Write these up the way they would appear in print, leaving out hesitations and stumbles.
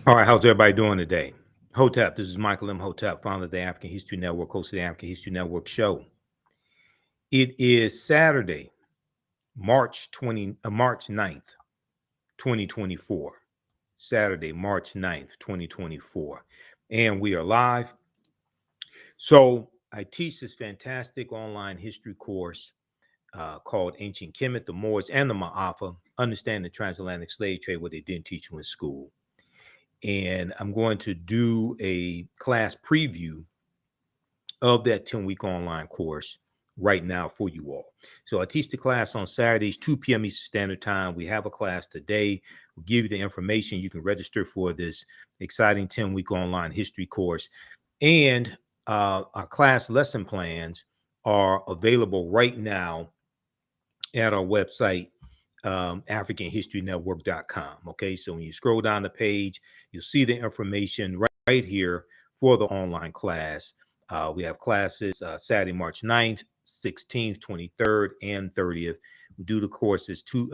All right, how's everybody doing today? Hotep, this is Michael M. Hotep, founder of the African History Network, host of the African History Network show. It is Saturday, March 9th, 2024. Saturday, March 9th, 2024. And we are live. So I teach this fantastic online history course called Ancient Kemet, the Moors, and the Maafa, Understand the Transatlantic Slave Trade, what they didn't teach you in school. And I'm going to do a class preview of that 10-week online course right now for you all. So I teach the class on Saturdays, 2 p.m. Eastern Standard Time. We have a class today. We'll give you the information. You can register for this exciting 10-week online history course. And our class lesson plans are available right now at our website, africanhistorynetwork.com. Okay, so when you scroll down the page, you'll see the information right here for the online class. We have classes Saturday, March 9th, 16th, 23rd, and 30th. We do the classes 2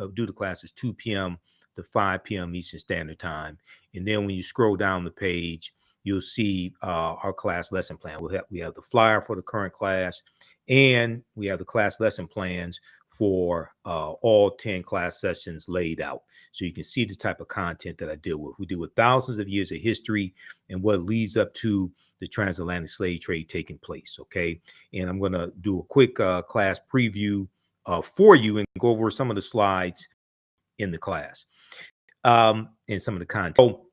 p.m. to 5 p.m. Eastern Standard Time. And then when you scroll down the page, you'll see our class lesson plan. We have the flyer for the current class, and we have the class lesson plans for all 10 class sessions laid out. So you can see the type of content that I deal with. We deal with thousands of years of history and what leads up to the transatlantic slave trade taking place, okay? And I'm gonna do a quick class preview for you and go over some of the slides in the class and some of the content. So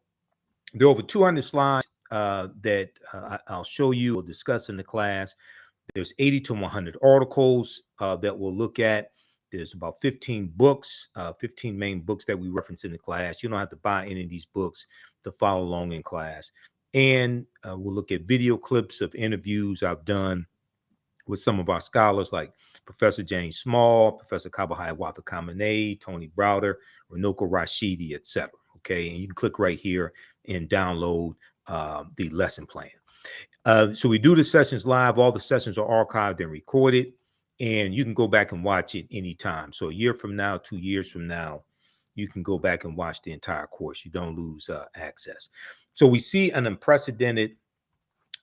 there are over 200 slides that I'll show you, we'll discuss in the class. There's 80 to 100 articles that we'll look at. There's about 15 books, 15 main books that we reference in the class. You don't have to buy any of these books to follow along in class. And we'll look at video clips of interviews I've done with some of our scholars like Professor James Small, Professor Kabahai Watha Kamene, Tony Browder, Renoko Rashidi, etc. Okay, and you can click right here and download the lesson plan. So we do the sessions live. All the sessions are archived and recorded, and you can go back and watch it anytime. So a year from now, 2 years from now, you can go back and watch the entire course. You don't lose access. So we see an unprecedented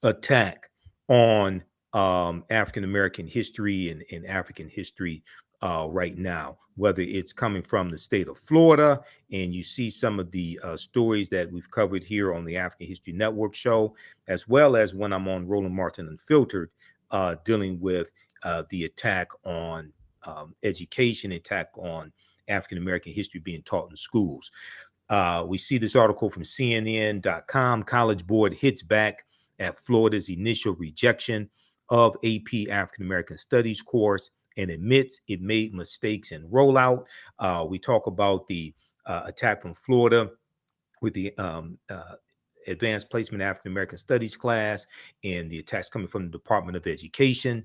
attack on African-American history and African history right now, whether it's coming from the state of Florida, and you see some of the stories that we've covered here on the African History Network show, as well as when I'm on Roland Martin Unfiltered, dealing with the attack on education, attack on African-American history being taught in schools. We see this article from CNN.com. College Board hits back at Florida's initial rejection of AP African American Studies course and admits it made mistakes in rollout. We talk about the attack from Florida with the Advanced Placement African American Studies class and the attacks coming from the Department of Education,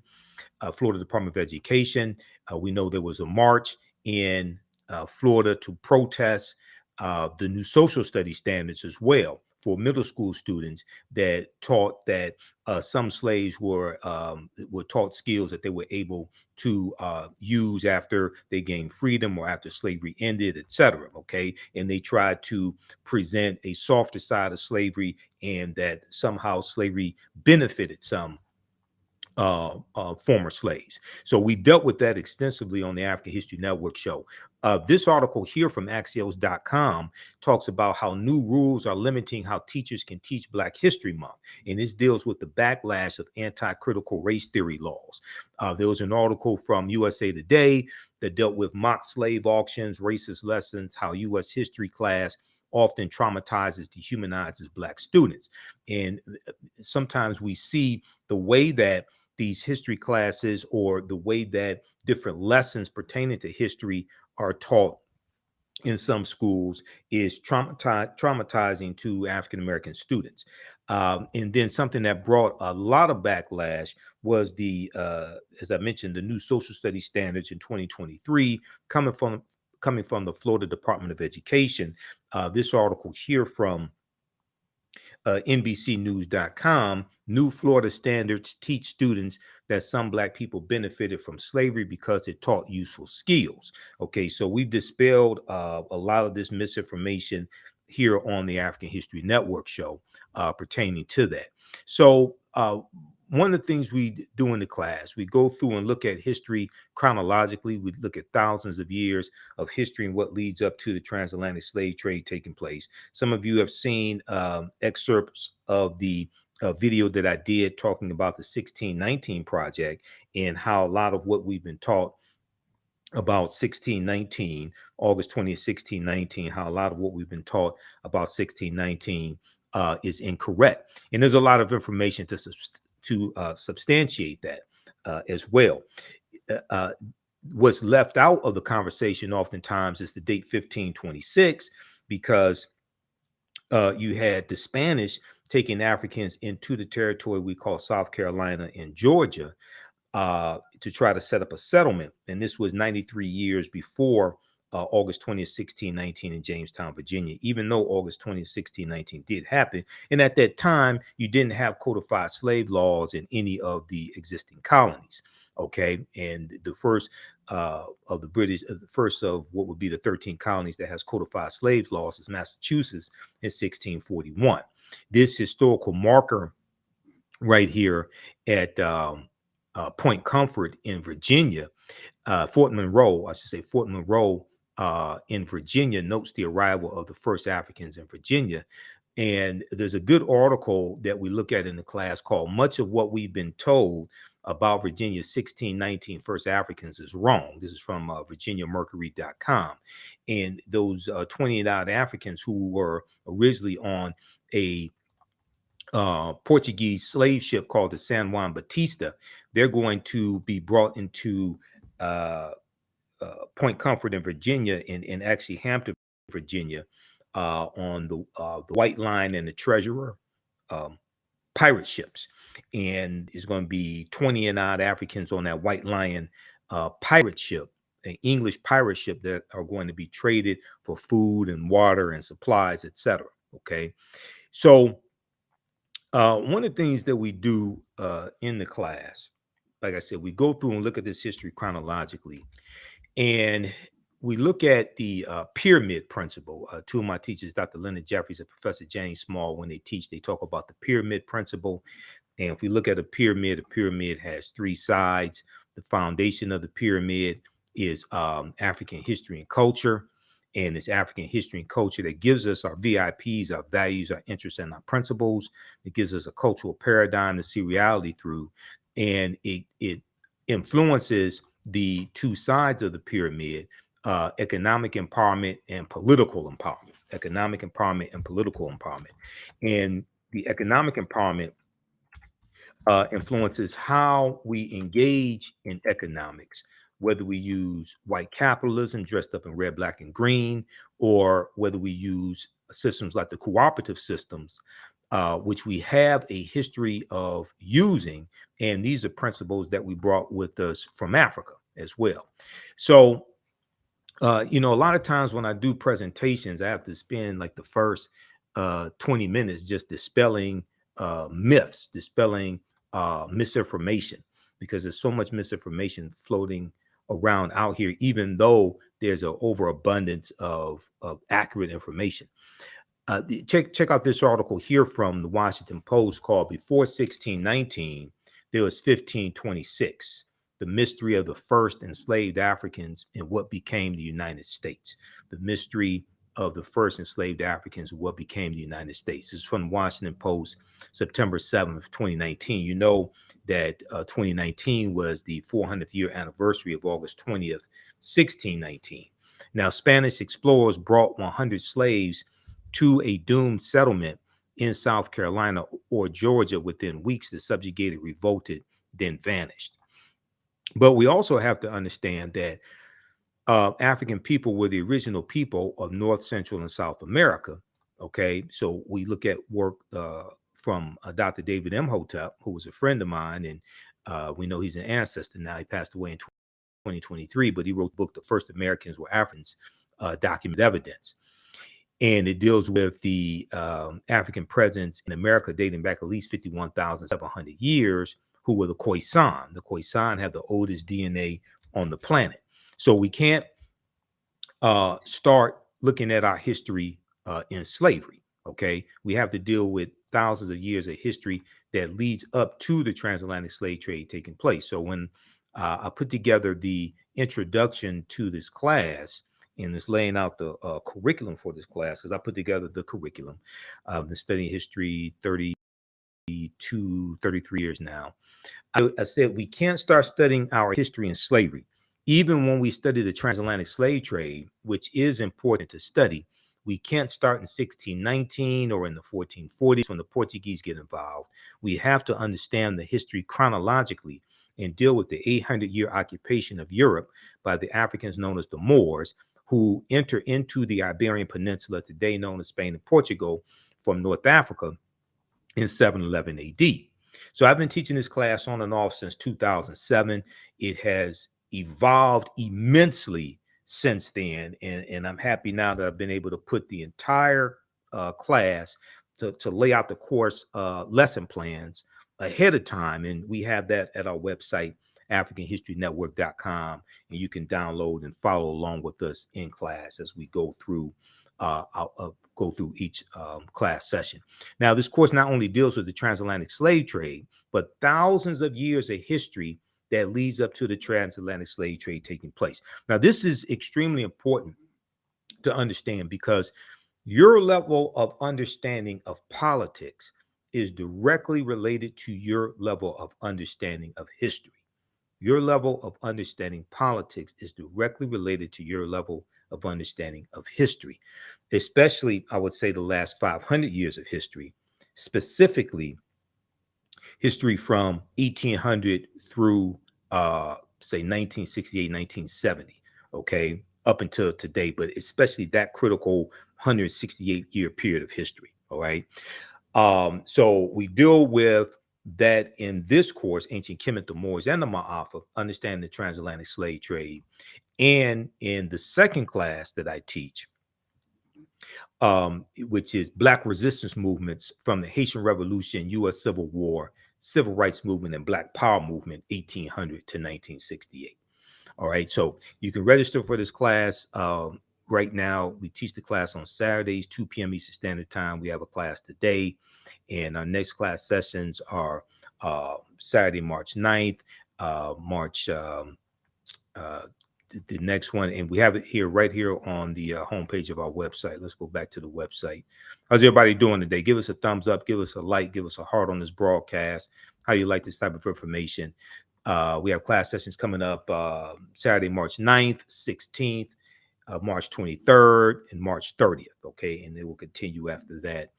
Florida Department of Education. We know there was a march in Florida to protest the new social studies standards as well for middle school students that taught that some slaves were taught skills that they were able to use after they gained freedom or after slavery ended, etc. Okay, and they tried to present a softer side of slavery and that somehow slavery benefited some former slaves. So we dealt with that extensively on the African History Network show. This article here from Axios.com talks about how new rules are limiting how teachers can teach Black History Month. And this deals with the backlash of anti-critical race theory laws. There was an article from USA Today that dealt with mock slave auctions, racist lessons, how U.S. history class often traumatizes, dehumanizes Black students. And sometimes we see the way that these history classes or the way that different lessons pertaining to history are taught in some schools is traumatizing to African American students. And then something that brought a lot of backlash was the, as I mentioned, the new social studies standards in 2023 coming from the Florida Department of Education. This article here from NBCnews.com, new Florida standards teach students that some Black people benefited from slavery because it taught useful skills. Okay, so we've dispelled a lot of this misinformation here on the African History Network show pertaining to that. So one of the things we do in the class, we go through and look at history chronologically. We look at thousands of years of history and what leads up to the transatlantic slave trade taking place. Some of you have seen excerpts of the video that I did talking about the 1619 project and how a lot of what we've been taught about 1619, August 20th, 1619, how a lot of what we've been taught about 1619 is incorrect. And there's a lot of information to substantiate that as well. What's left out of the conversation oftentimes is the date 1526, because you had the Spanish taking Africans into the territory we call South Carolina and Georgia to try to set up a settlement. And this was 93 years before August 20th, 1619 in Jamestown, Virginia, even though August 20th, 1619 did happen. And at that time, you didn't have codified slave laws in any of the existing colonies. Okay. And the first of the British, the first of what would be the 13 colonies that has codified slave laws is Massachusetts in 1641. This historical marker right here at Point Comfort in Virginia, Fort Monroe, I should say Fort Monroe in Virginia, notes the arrival of the first Africans in Virginia. And there's a good article that we look at in the class called "Much of What We've Been Told About Virginia's 1619 First Africans is Wrong." This is from VirginiaMercury.com. And those 28 odd Africans who were originally on a Portuguese slave ship called the San Juan Batista, they're going to be brought into Point Comfort in Virginia, and actually Hampton, Virginia, on the White Line and the Treasurer pirate ships. And it's going to be 20 and odd Africans on that White Lion pirate ship, an English pirate ship, that are going to be traded for food and water and supplies, etc. Okay, so one of the things that we do in the class, like I said, we go through and look at this history chronologically, and we look at the pyramid principle. Two of my teachers, Dr. Leonard Jeffries and Professor James Small, when they teach, they talk about the pyramid principle. And if we look at a pyramid has three sides. The foundation of the pyramid is African history and culture. And it's African history and culture that gives us our VIPs, our values, our interests, and our principles. It gives us a cultural paradigm to see reality through. And it influences the two sides of the pyramid, economic empowerment and political empowerment. Economic empowerment and political empowerment. And the economic empowerment influences how we engage in economics, whether we use white capitalism dressed up in red, black, and green, or whether we use systems like the cooperative systems, which we have a history of using. And these are principles that we brought with us from Africa as well. So, a lot of times when I do presentations, I have to spend like the first 20 minutes just dispelling myths, dispelling misinformation, because there's so much misinformation floating around out here, even though there's an overabundance of accurate information. Check out this article here from the Washington Post called "Before 1619, There Was 1526. The Mystery of the First Enslaved Africans and What Became the United States." The mystery of the first enslaved Africans and what became the United States. This is from the Washington Post, September 7th, 2019. You know that 2019 was the 400th year anniversary of August 20th, 1619. Now, Spanish explorers brought 100 slaves to a doomed settlement in South Carolina or Georgia within weeks. The subjugated revolted, then vanished. But we also have to understand that African people were the original people of North, Central, and South America. Okay, so we look at work from Dr. David Imhotep, who was a friend of mine, and we know he's an ancestor now. He passed away in 2023, but he wrote the book "The First Americans Were Africans," Documented Evidence. And it deals with the African presence in America dating back at least 51,700 years, who were the Khoisan. The Khoisan have the oldest DNA on the planet. So we can't start looking at our history in slavery. Okay, we have to deal with thousands of years of history that leads up to the transatlantic slave trade taking place. So when I put together the introduction to this class and is laying out the curriculum for this class, because I put together the curriculum, been studying history 32, 33 years now. I said we can't start studying our history in slavery. Even when we study the transatlantic slave trade, which is important to study, we can't start in 1619 or in the 1440s when the Portuguese get involved. We have to understand the history chronologically and deal with the 800-year occupation of Europe by the Africans known as the Moors, who enter into the Iberian Peninsula, today known as Spain and Portugal, from North Africa in 711 AD. So I've been teaching this class on and off since 2007. It has evolved immensely since then, and I'm happy now that I've been able to put the entire class to lay out the course lesson plans ahead of time, and we have that at our website, africanhistorynetwork.com, and you can download and follow along with us in class as we go through each class session. Now, this course not only deals with the transatlantic slave trade, but thousands of years of history that leads up to the transatlantic slave trade taking place. Now, this is extremely important to understand because your level of understanding of politics is directly related to your level of understanding of history. Your level of understanding politics is directly related to your level of understanding of history, especially, I would say, the last 500 years of history, specifically history from 1800 through, say, 1968, 1970, okay, up until today, but especially that critical 168-year period of history, all right? So we deal with that in this course, Ancient Kemet, the Moors, and the Maafa, understanding the transatlantic slave trade. And in the second class that I teach, which is Black resistance movements from the Haitian Revolution, U.S. Civil War, Civil Rights Movement, and Black Power Movement, 1800 to 1968. All right, so you can register for this class. Right now, we teach the class on Saturdays, 2 p.m. Eastern Standard Time. We have a class today, and our next class sessions are Saturday, March 9th, the next one, and we have it here, right here on the homepage of our website. Let's go back to the website. How's everybody doing today? Give us a thumbs up, give us a like, give us a heart on this broadcast. How you like this type of information? We have class sessions coming up Saturday, March 9th, 16th, March 23rd, and March 30th, okay? And it will continue after that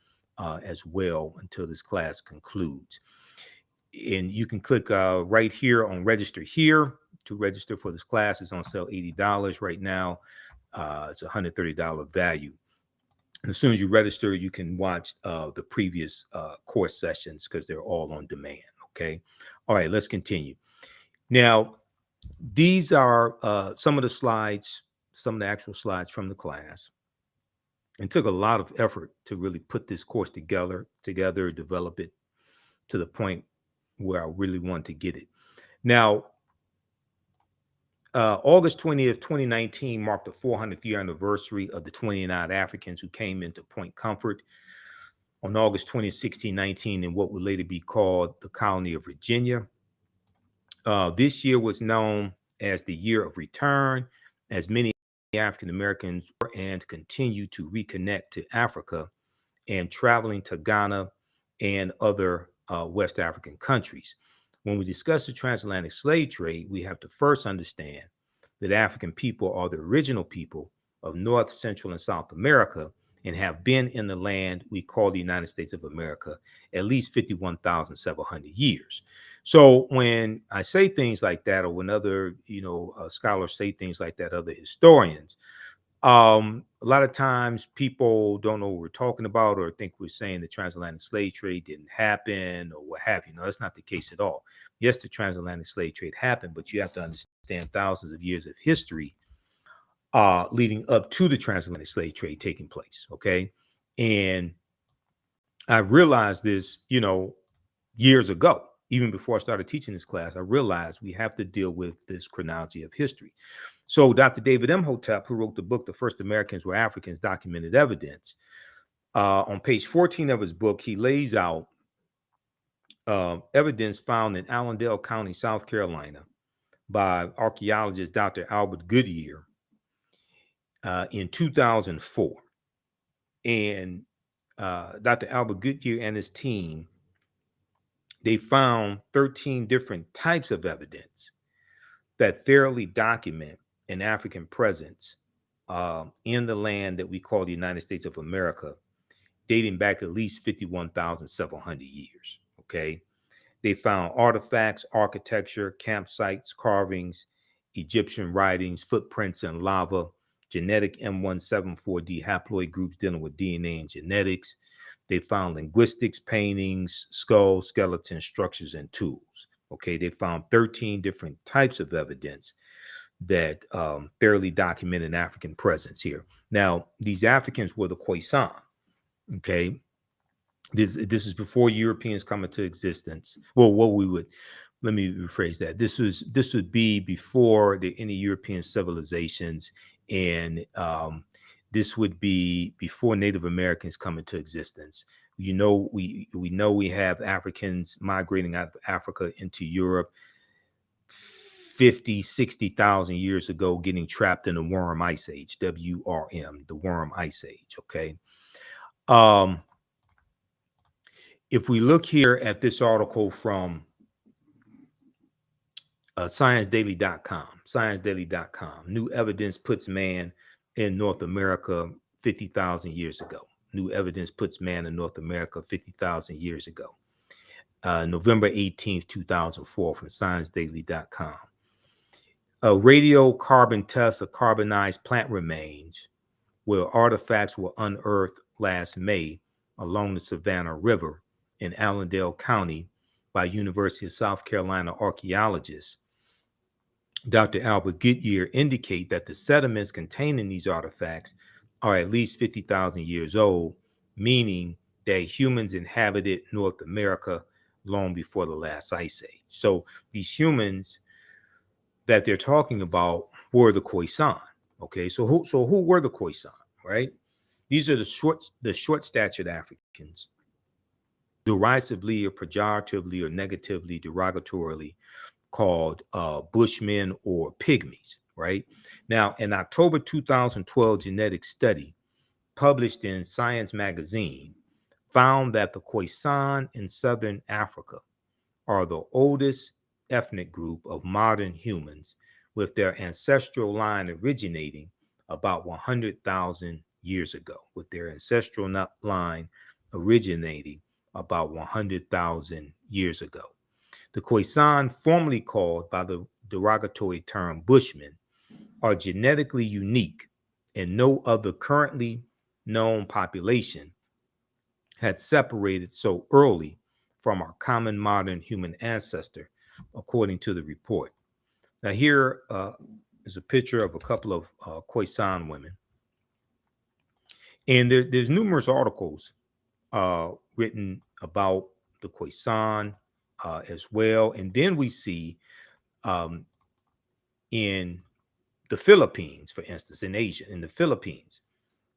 as well until this class concludes. And you can click right here on register here to register for this class. It's on sale $80 right now. It's a $130 value. And as soon as you register, you can watch the previous course sessions because they're all on demand, okay? All right, let's continue. Now, these are some of the slides, some of the actual slides from the class. It took a lot of effort to really put this course together, develop it to the point where I really want to get it. Now, August 20th, 2019 marked the 400th year anniversary of the 29 Africans who came into Point Comfort on August 20th, 1619, in what would later be called the colony of Virginia. This year was known as the Year of Return, as many African Americans were and continue to reconnect to Africa and traveling to Ghana and other West African countries. When we discuss the transatlantic slave trade, we have to first understand that African people are the original people of North, Central, and South America and have been in the land we call the United States of America at least 51,700 years. So when I say things like that, or when other, scholars say things like that, other historians, a lot of times people don't know what we're talking about or think we're saying the transatlantic slave trade didn't happen or what have you. No, that's not the case at all. Yes, the transatlantic slave trade happened, but you have to understand thousands of years of history leading up to the transatlantic slave trade taking place, okay? And I realized this, years ago, even before I started teaching this class, I realized we have to deal with this chronology of history. So Dr. David Imhotep, who wrote the book, The First Americans Were Africans, Documented Evidence, on page 14 of his book, he lays out evidence found in Allendale County, South Carolina, by archaeologist Dr. Albert Goodyear in 2004. And Dr. Albert Goodyear and his team, they found 13 different types of evidence that thoroughly document an African presence in the land that we call the United States of America, dating back at least 51,700 years. Okay. They found artifacts, architecture, campsites, carvings, Egyptian writings, footprints in lava, genetic M174D haploid groups dealing with DNA and genetics. They found linguistics, paintings, skulls, skeletons, structures, and tools. Okay, they found 13 different types of evidence that thoroughly document an African presence here. Now, these Africans were the Khoisan. Okay, this is before Europeans come into existence. Well, let me rephrase that. This would be before any European civilizations, and this would be before Native Americans come into existence. We know we have Africans migrating out of Africa into Europe 50, 60,000 years ago, getting trapped in the Worm Ice Age, WRM, the Worm Ice Age. Okay. If we look here at this article from ScienceDaily.com, new evidence puts man in North America 50,000 years ago. New evidence puts man in North America 50,000 years ago. November 18th, 2004 from ScienceDaily.com. A radiocarbon test of carbonized plant remains where artifacts were unearthed last May along the Savannah River in Allendale County by University of South Carolina archaeologists Dr. Albert Goodyear indicate that the sediments containing these artifacts are at least 50,000 years old, meaning that humans inhabited North America long before the last ice age. So these humans that they're talking about were the Khoisan. Okay, so who were the Khoisan, right? These are the short-statured Africans, derisively or pejoratively or negatively, derogatorily called Bushmen or Pygmies, right? Now, an October 2012 genetic study published in Science magazine found that the Khoisan in Southern Africa are the oldest ethnic group of modern humans, with their ancestral line originating about 100,000 years ago, with their ancestral line originating about 100,000 years ago. The Khoisan, formerly called by the derogatory term Bushmen, are genetically unique, and no other currently known population had separated so early from our common modern human ancestor, according to the report. Now, here is a picture of a couple of Khoisan women. And there's numerous articles written about the Khoisan as well. And then we see in the Philippines, for instance, in Asia, in the Philippines,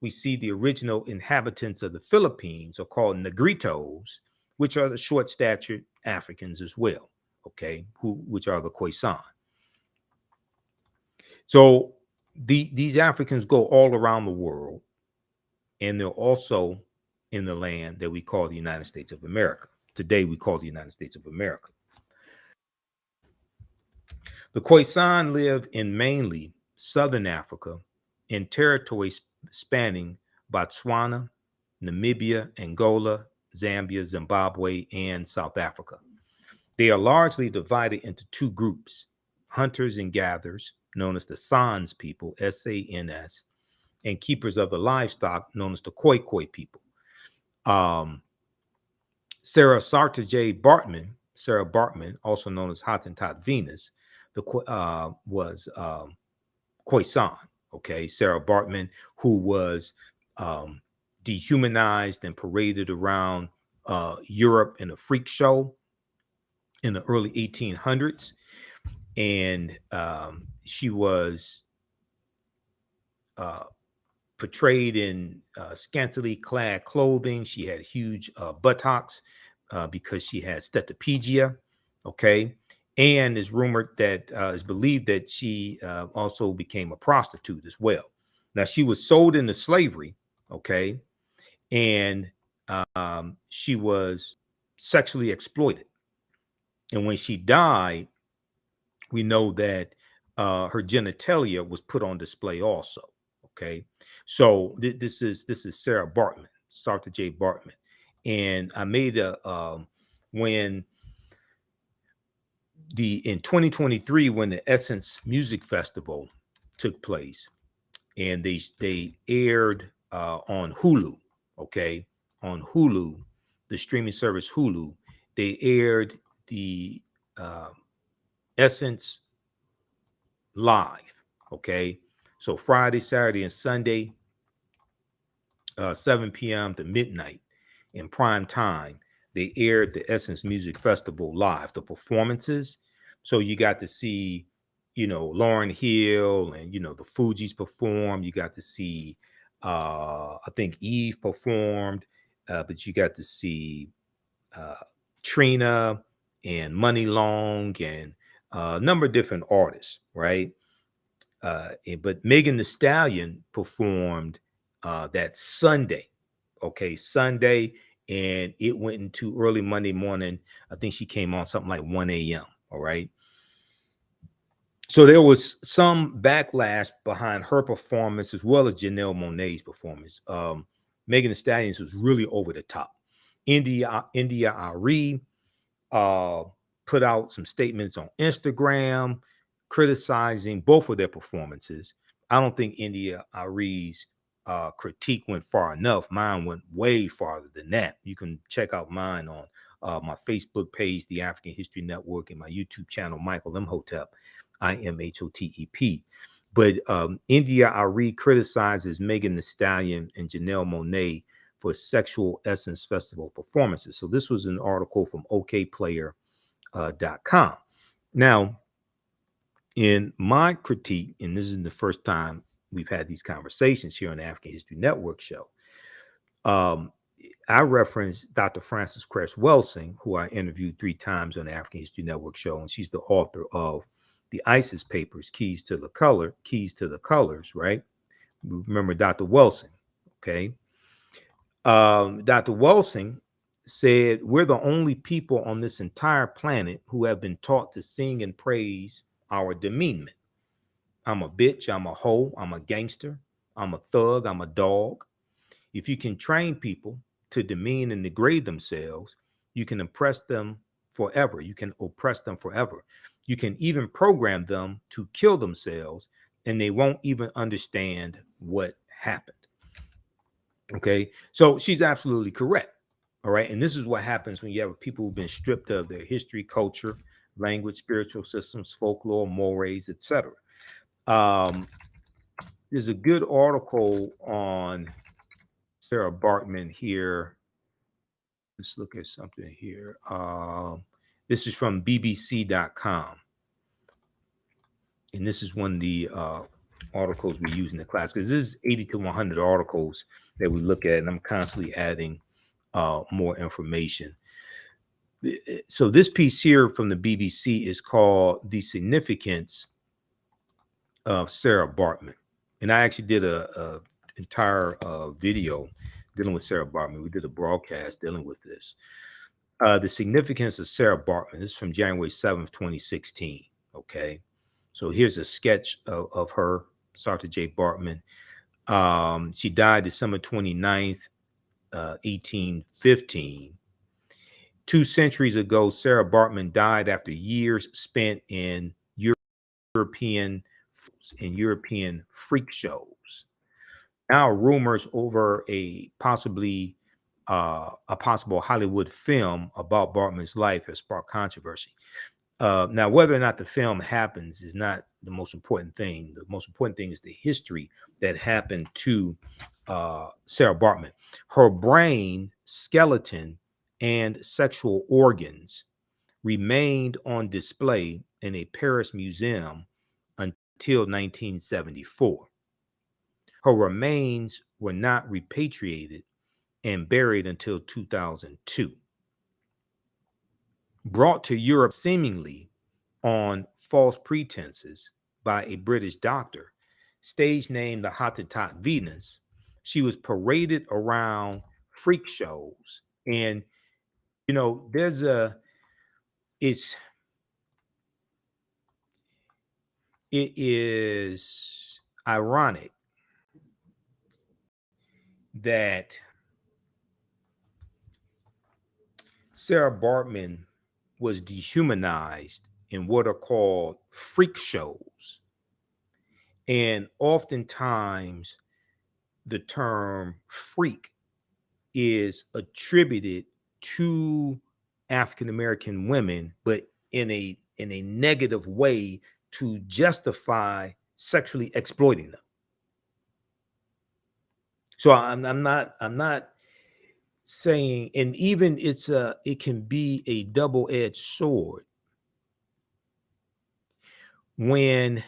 we see the original inhabitants of the Philippines are called Negritos, which are the short-statured Africans as well, okay, which are the Khoisan. So these Africans go all around the world, and they're also in the land that we call the United States of America. Today, we call the United States of America. The Khoisan live in mainly Southern Africa in territories spanning Botswana, Namibia, Angola, Zambia, Zimbabwe, and South Africa. They are largely divided into two groups, hunters and gatherers, known as the Sans people, S-A-N-S, and keepers of the livestock, known as the Khoi people. Sarah Baartman, also known as Hottentot Venus, was Khoisan. Okay, Sarah Baartman, who was dehumanized and paraded around Europe in a freak show. in the early 1800s, and she was portrayed in scantily clad clothing. She had huge buttocks because she had steatopygia. Okay. And it's rumored that it's believed that she also became a prostitute as well. Now, she was sold into slavery. Okay. And she was sexually exploited. And when she died, we know that her genitalia was put on display also. Okay, so this is Sarah Baartman, Dr. J. Baartman, and I made a when in 2023 when the Essence Music Festival took place, and they aired on Hulu. Okay, on Hulu, the streaming service Hulu, they aired the uh, Essence live. Okay, so Friday, Saturday, and Sunday, 7 p.m. to midnight in prime time, they aired the Essence Music Festival live, the performances. So you got to see, Lauryn Hill and the Fugees perform. You got to see, I think Eve performed, but you got to see uh, Trina and Money Long and a number of different artists, right? But Megan Thee Stallion performed that Sunday, okay, Sunday, and it went into early Monday morning. I think she came on something like 1 a.m. All right. So there was some backlash behind her performance as well as Janelle Monáe's performance. Megan Thee Stallion was really over the top. India Ari uh, put out some statements on Instagram criticizing both of their performances. I don't think India Ari's critique went far enough. Mine went way farther than that. You can check out mine on my Facebook page, the African History Network, and my YouTube channel, Michael Imhotep, Imhotep. But India Ari criticizes Megan Thee Stallion and Janelle Monáe for Sexual Essence Festival performances. So this was an article from okplayer.com. Now, in my critique, and this is the first time we've had these conversations here on the African History Network show, I referenced Dr. Frances Cress Welsing, who I interviewed 3 times on the African History Network show, and she's the author of the ISIS Papers, Keys to the Colors, right? Remember Dr. Welsing, okay? Dr. Welsing said, we're the only people on this entire planet who have been taught to sing and praise our demeanment. I'm a bitch, I'm a hoe, I'm a gangster, I'm a thug, I'm a dog. If you can train people to demean and degrade themselves, you can oppress them forever. You can oppress them forever. You can even program them to kill themselves, and they won't even understand what happened. Okay, so she's absolutely correct. All right, and this is what happens when you have people who've been stripped of their history, culture, language, spiritual systems, folklore, mores, etc. There's a good article on Sarah Baartman here. Let's look at something here. This is from bbc.com. And this is one of the articles we use in the class, because this is 80 to 100 articles that we look at, and I'm constantly adding more information. So this piece here from the BBC is called The Significance of Sarah Baartman. And I actually did a entire video dealing with Sarah Baartman. We did a broadcast dealing with this. The Significance of Sarah Baartman. This is from January 7th, 2016. Okay. So here's a sketch of her, Dr. J. Baartman. She died December 29th, 1815. 2 centuries ago, Sarah Baartman died after years spent in European freak shows. Now, rumors over a possible Hollywood film about Baartman's life has sparked controversy. Now, whether or not the film happens is not the most important thing. The most important thing is the history that happened to Sarah Baartman. Her brain, skeleton, and sexual organs remained on display in a Paris museum until 1974. Her remains were not repatriated and buried until 2002. Brought to Europe seemingly on false pretenses by a British doctor, stage named the Hottentot Venus, she was paraded around freak shows. And, there's it's, it is ironic that Sarah Baartman was dehumanized in what are called freak shows. And oftentimes, the term freak is attributed to African American women, but in a negative way to justify sexually exploiting them. So I'm not saying, and even it can be a double-edged sword when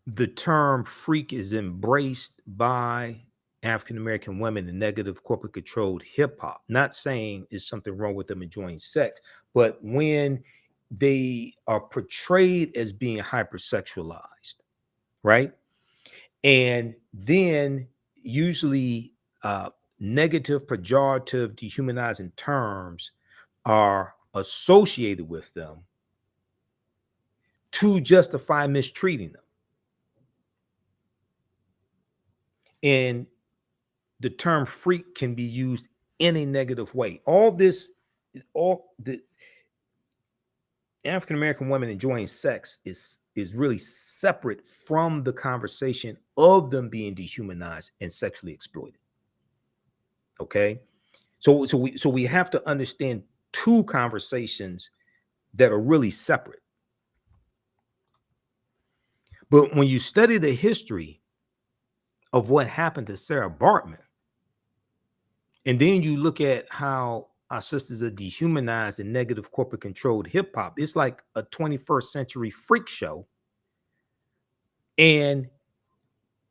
the term freak is embraced by African American women in negative corporate controlled hip hop. Not saying there's something wrong with them enjoying sex, but when they are portrayed as being hypersexualized, right? And then usually negative, pejorative, dehumanizing terms are associated with them to justify mistreating them. And the term freak can be used in a negative way. All the African American women enjoying sex is really separate from the conversation of them being dehumanized and sexually exploited. Okay, so we have to understand two conversations that are really separate. But when you study the history of what happened to Sarah Baartman, and then you look at how our sisters are dehumanized in negative corporate controlled hip hop, it's like a 21st century freak show. And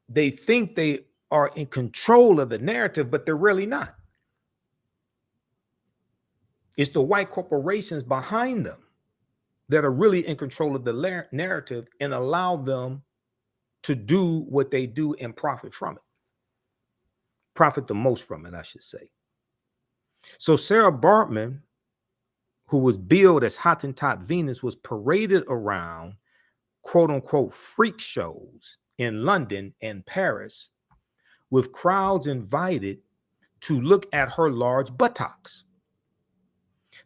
they think they are in control of the narrative, but they're really not. It's the white corporations behind them that are really in control of the narrative and allow them to do what they do and profit from it. Profit the most from it, I should say. So Sarah Baartman, who was billed as Hottentot Venus, was paraded around quote unquote freak shows in London and Paris, with crowds invited to look at her large buttocks.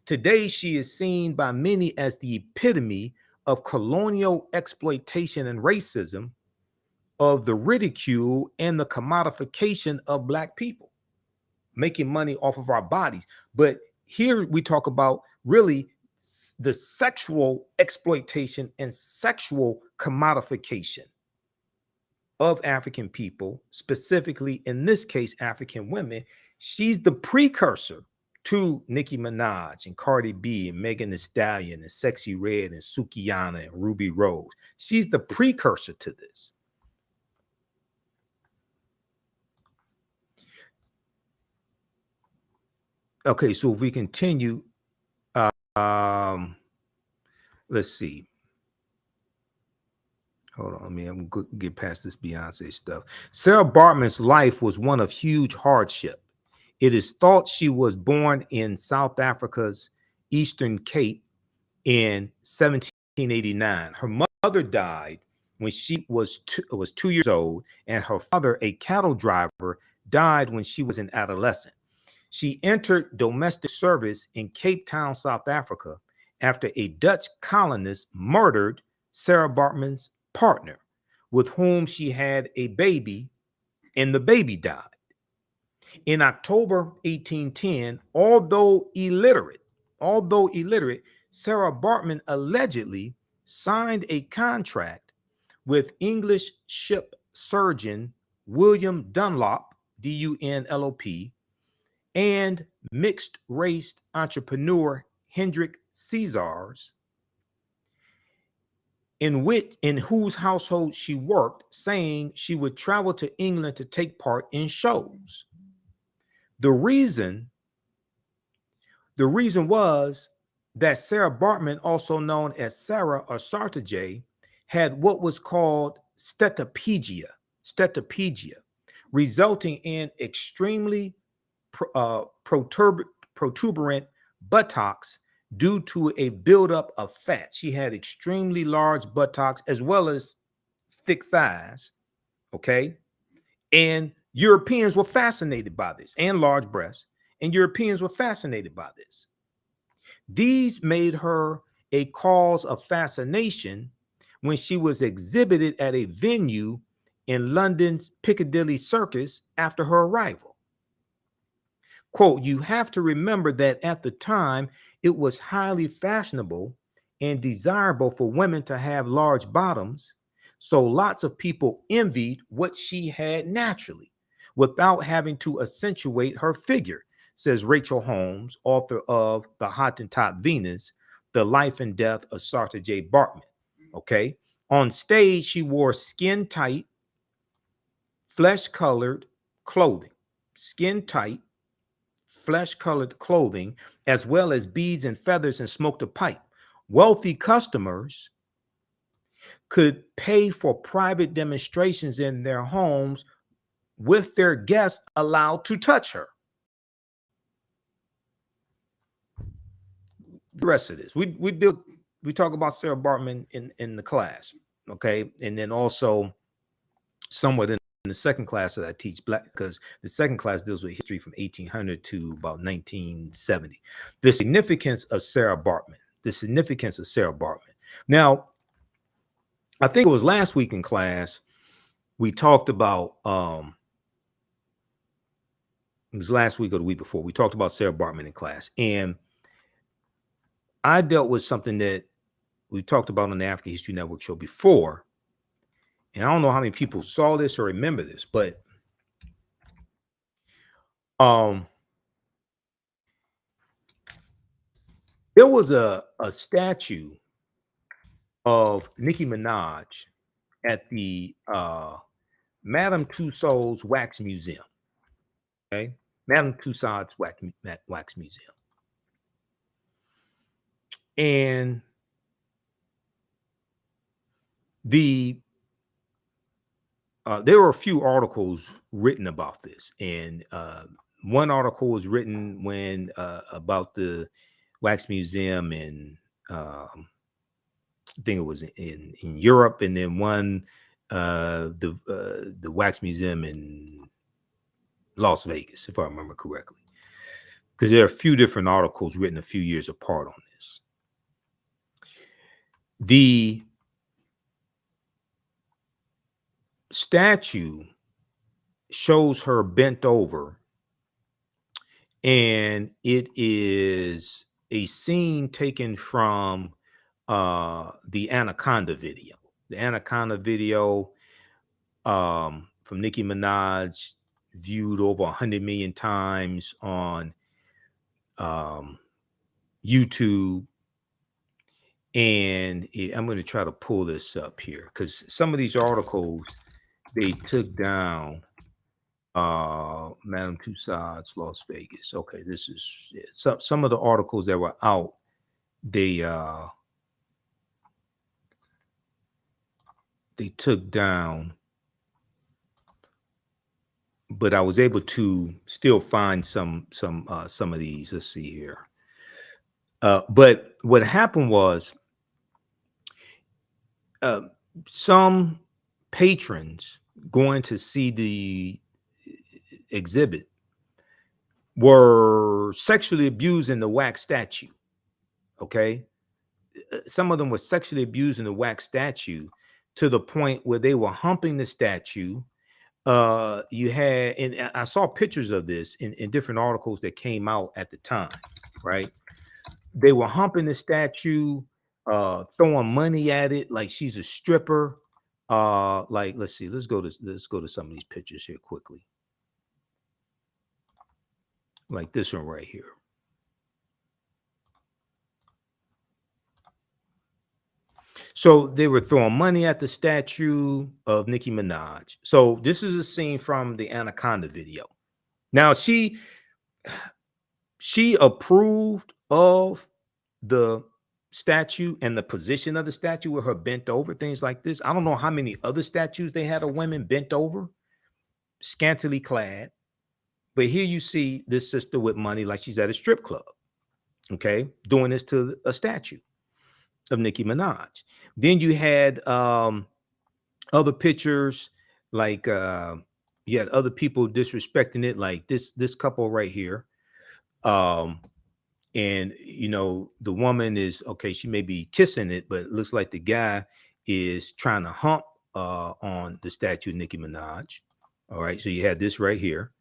Today, she is seen by many as the epitome of colonial exploitation and racism, of the ridicule and the commodification of Black people, making money off of our bodies. But here we talk about really the sexual exploitation and sexual commodification of African people, specifically in this case, African women. She's the precursor to Nicki Minaj and Cardi B and Megan Thee Stallion and Sexy Red and Sukihana and Ruby Rose. She's the precursor to this. Okay, so if we continue, let's see. Hold on, I'm gonna get past this Beyonce stuff. Sarah Baartman's life was one of huge hardship. It is thought she was born in South Africa's Eastern Cape in 1789. Her mother died when she was 2 years old, and her father, a cattle driver, died when she was an adolescent. She entered domestic service in Cape Town, South Africa, after a Dutch colonist murdered Sarah Baartman's partner, with whom she had a baby, and the baby died. In October 1810, although illiterate, Sarah Baartman allegedly signed a contract with English ship surgeon William Dunlop, Dunlop, and mixed race entrepreneur Hendrik Caesars, in whose household she worked, saying she would travel to England to take part in shows. The reason was that Sarah Baartman, also known as Sarah or Sartije, had what was called steatopegia, resulting in extremely protuberant buttocks due to a buildup of fat. She had extremely large buttocks as well as thick thighs, okay? And Europeans were fascinated by this, and large breasts, and Europeans were fascinated by this. These made her a cause of fascination when she was exhibited at a venue in London's Piccadilly Circus after her arrival. Quote, you have to remember that at the time, it was highly fashionable and desirable for women to have large bottoms, so lots of people envied what she had naturally without having to accentuate her figure, says Rachel Holmes, author of The Hottentot Venus, The Life and Death of Sartije Baartman. Okay. On stage, she wore skin-tight, flesh-colored clothing. Skin-tight, flesh-colored clothing, as well as beads and feathers, and smoked a pipe. Wealthy customers could pay for private demonstrations in their homes with their guests allowed to touch her. The rest of this, we talk about Sarah Baartman in the class, okay, and then also somewhat in the second class that I teach, because the second class deals with history from 1800 to about 1970. The significance of Sarah Baartman. Now, I think it was last week in class we talked about. It was last week or the week before. We talked about Sarah Baartman in class, and I dealt with something that we talked about on the African History Network show before. And I don't know how many people saw this or remember this, but there was a statue of Nicki Minaj at the Madame Tussauds Wax Museum. Okay, Madame Tussauds Wax Museum, and there were a few articles written about this, and one article was written when about the Wax Museum in I think it was in Europe, and then one the Wax Museum in Las Vegas, if I remember correctly, because there are a few different articles written a few years apart on this. The statue shows her bent over, and it is a scene taken from the Anaconda video. The Anaconda video from Nicki Minaj, viewed over 100 million times on YouTube. And I'm going to try to pull this up here, because some of these articles they took down. Madame Tussauds, Las Vegas. Okay, this is some of the articles that were out. They took down, but I was able to still find some of these. Let's see here. But what happened was, some patrons going to see the exhibit were sexually abusing the wax statue. Okay, some of them were sexually abusing the wax statue to the point where they were humping the statue. You had, and I saw pictures of this in different articles that came out at the time, right? They were humping the statue, throwing money at it like she's a stripper. Like, let's see, let's go to some of these pictures here quickly. like this one right here. So they were throwing money at the statue of Nicki Minaj. So this is a scene from the Anaconda video. Now she approved of the statue and the position of the statue with her bent over, things like this. I don't know how many other statues they had of women bent over, scantily clad. But here you see this sister with money like she's at a strip club, okay, doing this to a statue of Nicki Minaj. Then you had other pictures, like you had other people disrespecting it, like this couple right here. And you know, the woman is okay, she may be kissing it, but it looks like the guy is trying to hump on the statue of Nicki Minaj. All right, so you had this right here.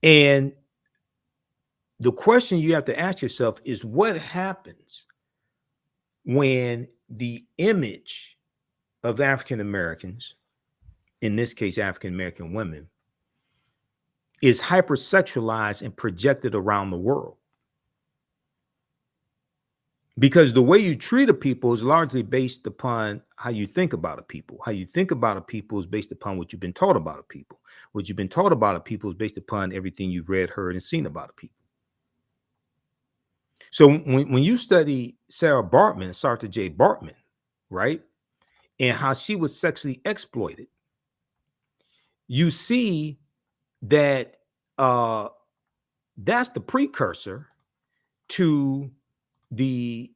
And the question you have to ask yourself is, what happens when the image of African Americans, in this case African American women, is hypersexualized and projected around the world? Because the way you treat a people is largely based upon how you think about a people. How you think about a people is based upon what you've been taught about a people. What you've been taught about a people is based upon everything you've read, heard, and seen about a people. So when you study Sarah J. Baartman, right, and how she was sexually exploited, you see that that's the precursor to the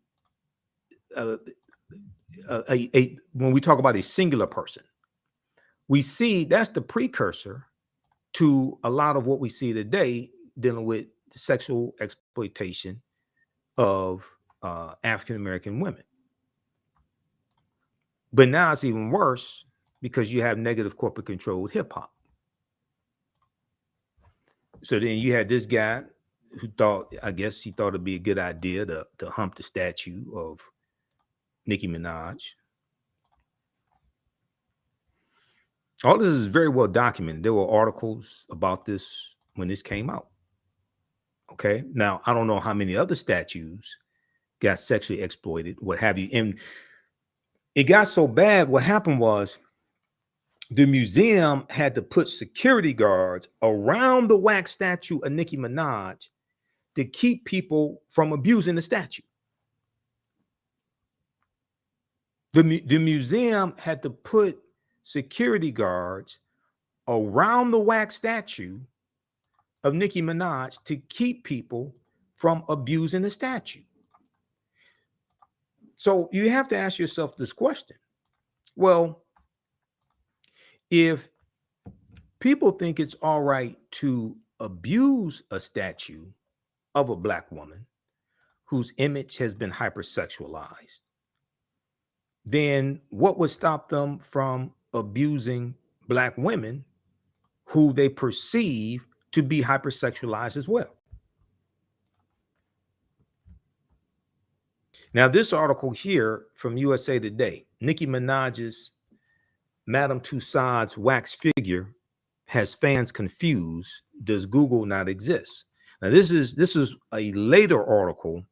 when we talk about a singular person, we see that's the precursor to a lot of what we see today dealing with sexual exploitation of African American women. But now it's even worse because you have negative corporate controlled hip hop. So then you had this guy who thought, I guess he thought it'd be a good idea to hump the statue of Nicki Minaj. All this is very well documented. There were articles about this when this came out. Okay. Now, I don't know how many other statues got sexually exploited, what have you. And it got so bad, what happened was the museum had to put security guards around the wax statue of Nicki Minaj to keep people from abusing the statue. The museum had to put security guards around the wax statue of Nicki Minaj to keep people from abusing the statue. So you have to ask yourself this question. Well, if people think it's all right to abuse a statue of a Black woman whose image has been hypersexualized, then what would stop them from abusing Black women who they perceive to be hypersexualized as well? Now, this article here from USA Today, Nicki Minaj's Madame Tussauds wax figure has fans confused. Does Google not exist? Now, this is a later article.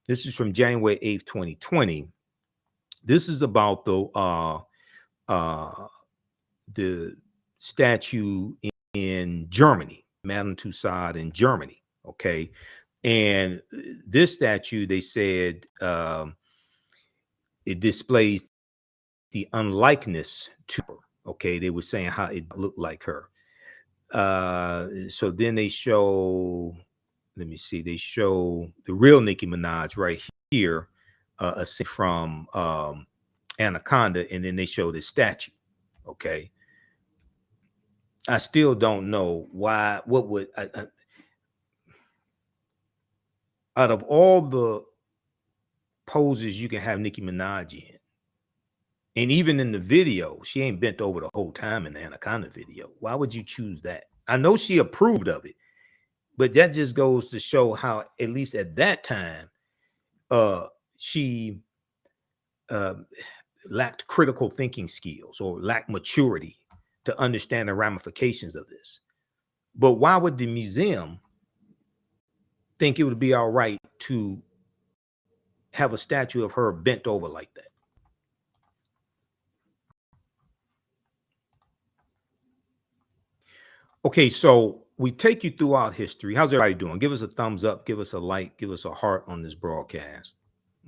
This is from January 8th, 2020. This is about the statue in Germany, Madame Tussauds in Germany. Okay. And this statue, they said, it displays the unlikeness to her. Okay. They were saying how it looked like her. So then they show, let me see, they show the real Nicki Minaj right here, a scene from Anaconda, and then they show this statue. Okay. I still don't know why, what would, out of all the poses you can have Nicki Minaj in, and even in the video, she ain't bent over the whole time in the Anaconda video. Why would you choose that? I know she approved of it, but that just goes to show how, at least at that time, she lacked critical thinking skills or lacked maturity to understand the ramifications of this. But why would the museum think it would be all right to have a statue of her bent over like that? Okay, so we take you throughout history. How's everybody doing? Give us a thumbs up, give us a like, give us a heart on this broadcast.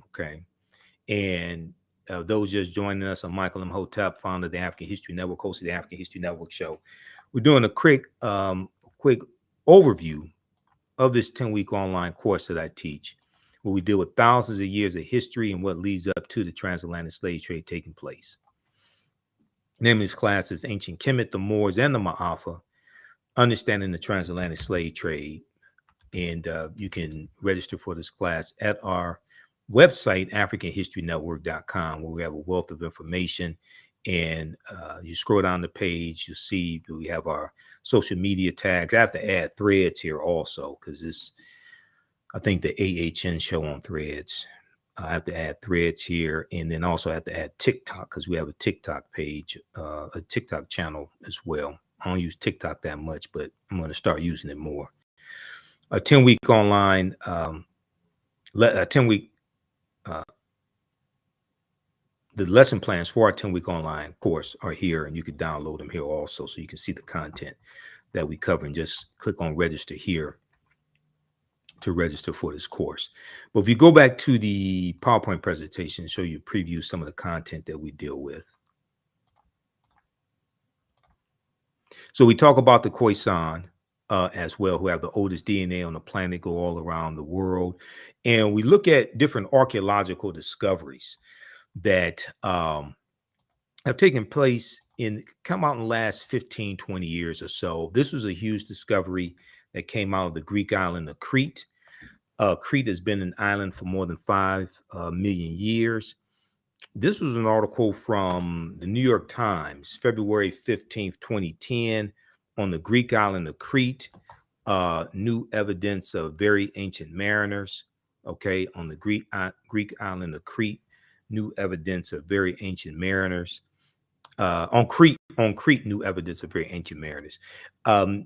Okay. And those just joining us, I'm Michael Imhotep, founder of the African History Network, host of the African History Network show. We're doing a quick overview of this 10-week online course that I teach, where we deal with thousands of years of history and what leads up to the transatlantic slave trade taking place. The name of this class is Ancient Kemet, the Moors, and the Maafa, Understanding the Transatlantic Slave Trade. And you can register for this class at our website, africanhistorynetwork.com, where we have a wealth of information. And you scroll down the page, you'll see we have our social media tags. I have to add threads here also, because this, I think the AHN show on threads. I have to add threads here, and then also have to add TikTok, because we have a TikTok page, a TikTok channel as well. I don't use TikTok that much, but I'm going to start using it more. A 10-week online, 10-week, the lesson plans for our 10-week online course are here, and you can download them here also, so you can see the content that we cover, and just click on register here to register for this course. But if you go back to the PowerPoint presentation, show you preview some of the content that we deal with. So we talk about the Khoisan as well, who have the oldest DNA on the planet, go all around the world. And we look at different archaeological discoveries that have taken place come out in the last 15, 20 years or so. This was a huge discovery that came out of the Greek island of Crete. Crete has been an island for more than 5 million years. This was an article from the New York Times, February 15th, 2010, on the Greek island of Crete. New evidence of very ancient mariners. Okay, on the Greek island of Crete, new evidence of very ancient mariners. On Crete, new evidence of very ancient mariners.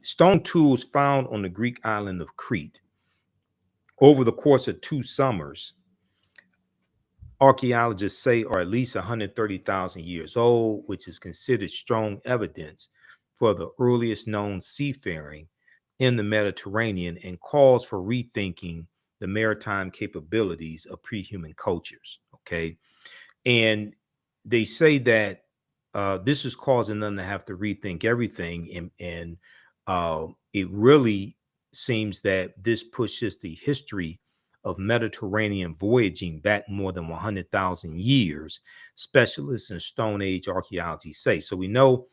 Stone tools found on the Greek island of Crete over the course of 2 summers. Archaeologists say are at least 130,000 years old, which is considered strong evidence for the earliest known seafaring in the Mediterranean, and calls for rethinking the maritime capabilities of pre-human cultures. Okay. And they say that this is causing them to have to rethink everything. And it really seems that this pushes the history of Mediterranean voyaging back more than 100,000 years, specialists in Stone Age archaeology say. So we know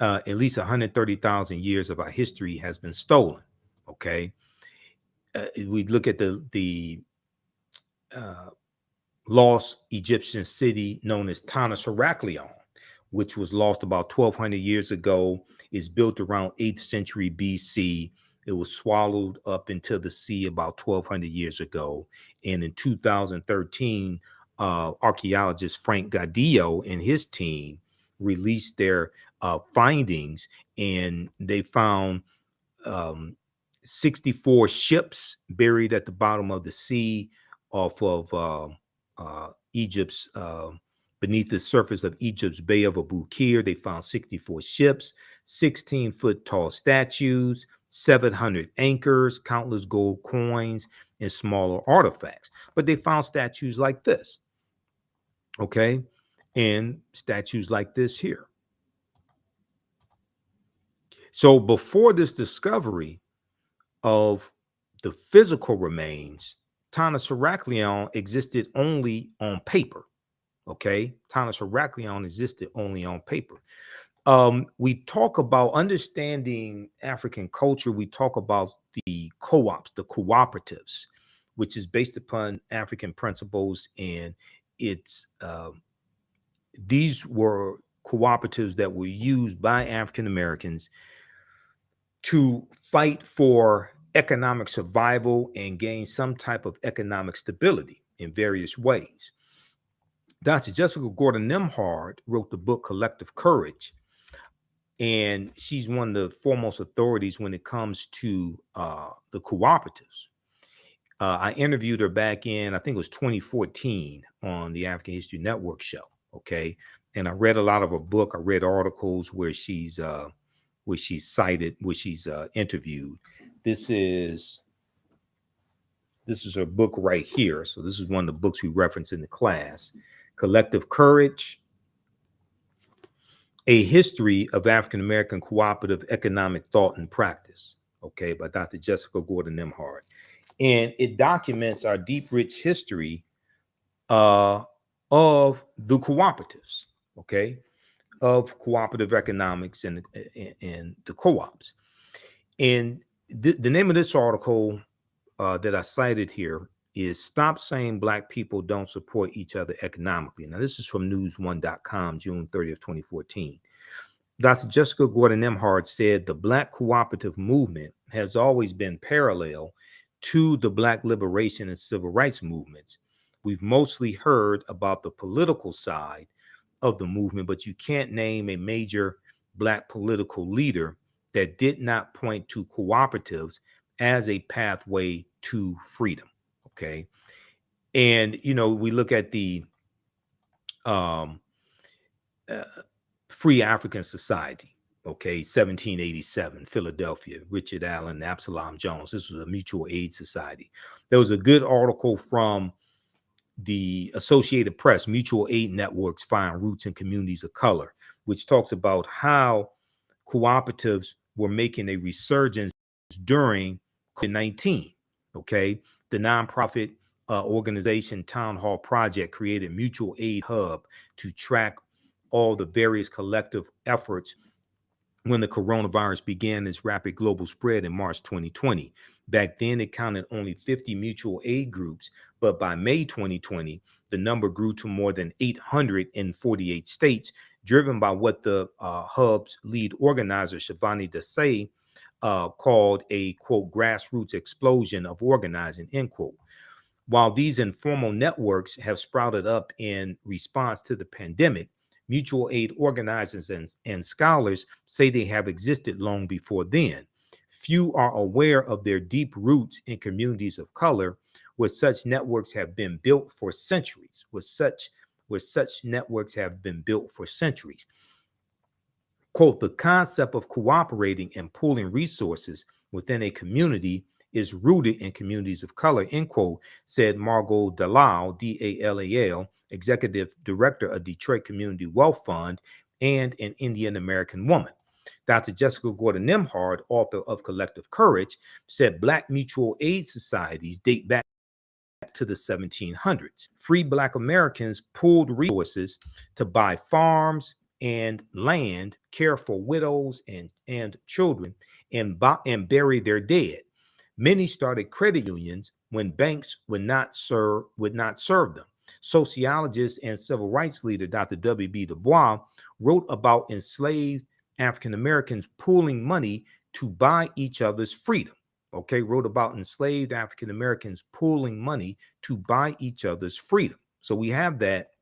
at least 130,000 years of our history has been stolen. Okay. We look at the lost Egyptian city known as Tanis Heraklion, which was lost about 1,200 years ago, is built around 8th century BC. It was swallowed up into the sea about 1,200 years ago. And in 2013, archaeologist Frank Gaudillo and his team released their findings, and they found 64 ships buried at the bottom of the sea off of Egypt's beneath the surface of Egypt's Bay of Abu Qir. They found 64 ships, 16-foot tall statues, 700 anchors, countless gold coins, and smaller artifacts. But they found statues like this, okay, and statues like this here. So before this discovery of the physical remains, Tanis Heraklion existed only on paper. Okay, Tanis Heraklion existed only on paper. We talk about understanding African culture. We talk about the co-ops, the cooperatives, which is based upon African principles, and it's these were cooperatives that were used by African Americans to fight for economic survival and gain some type of economic stability in various ways. Dr. Jessica Gordon Nimhard wrote the book Collective Courage, and she's one of the foremost authorities when it comes to the cooperatives. I interviewed her back in, I think it was 2014 on the African History Network show. Okay. And I read a lot of her book. I read articles where she's cited, where she's interviewed. This is her book right here. So this is one of the books we reference in the class. Collective Courage, A History of African American Cooperative Economic Thought and Practice, okay, by Dr. Jessica Gordon Nimhard. And it documents our deep, rich history of the cooperatives, okay, of cooperative economics and the co-ops. And the name of this article that I cited here is Stop Saying Black People Don't Support Each Other Economically. Now, this is from news1.com, June 30th, 2014. Dr. Jessica Gordon Nimhard said the Black cooperative movement has always been parallel to the Black liberation and civil rights movements. We've mostly heard about the political side of the movement, but you can't name a major Black political leader that did not point to cooperatives as a pathway to freedom. Okay. And, you know, we look at the Free African Society. Okay, 1787, Philadelphia, Richard Allen, Absalom Jones. This was a mutual aid society. There was a good article from the Associated Press, Mutual Aid Networks Find Roots in Communities of Color, which talks about how cooperatives were making a resurgence during COVID-19. Okay, the nonprofit organization Town Hall Project created Mutual Aid Hub to track all the various collective efforts when the coronavirus began its rapid global spread in March 2020. Back then, it counted only 50 mutual aid groups, but by May 2020, the number grew to more than 800 in 48 states, driven by what the hub's lead organizer, Shivani Desai, called a, quote, grassroots explosion of organizing, end quote. While these informal networks have sprouted up in response to the pandemic, mutual aid organizers and scholars say they have existed long before then. Few are aware of their deep roots in communities of color, where such networks have been built for centuries. Where such networks have been built for centuries. Quote, the concept of cooperating and pooling resources within a community is rooted in communities of color, end quote, said Margot Dalal, D-A-L-A-L, executive director of Detroit Community Wealth Fund and an Indian American woman. Dr. Jessica Gordon Nimhard, author of Collective Courage, said Black mutual aid societies date back to the 1700s. Free Black Americans pooled resources to buy farms and land, care for widows and children, and bury their dead. Many started credit unions when banks would not serve them. Sociologist and civil rights leader Dr. W.B. Du Bois wrote about enslaved African Americans pooling money to buy each other's freedom. Okay, wrote about enslaved African Americans pooling money to buy each other's freedom. So we have that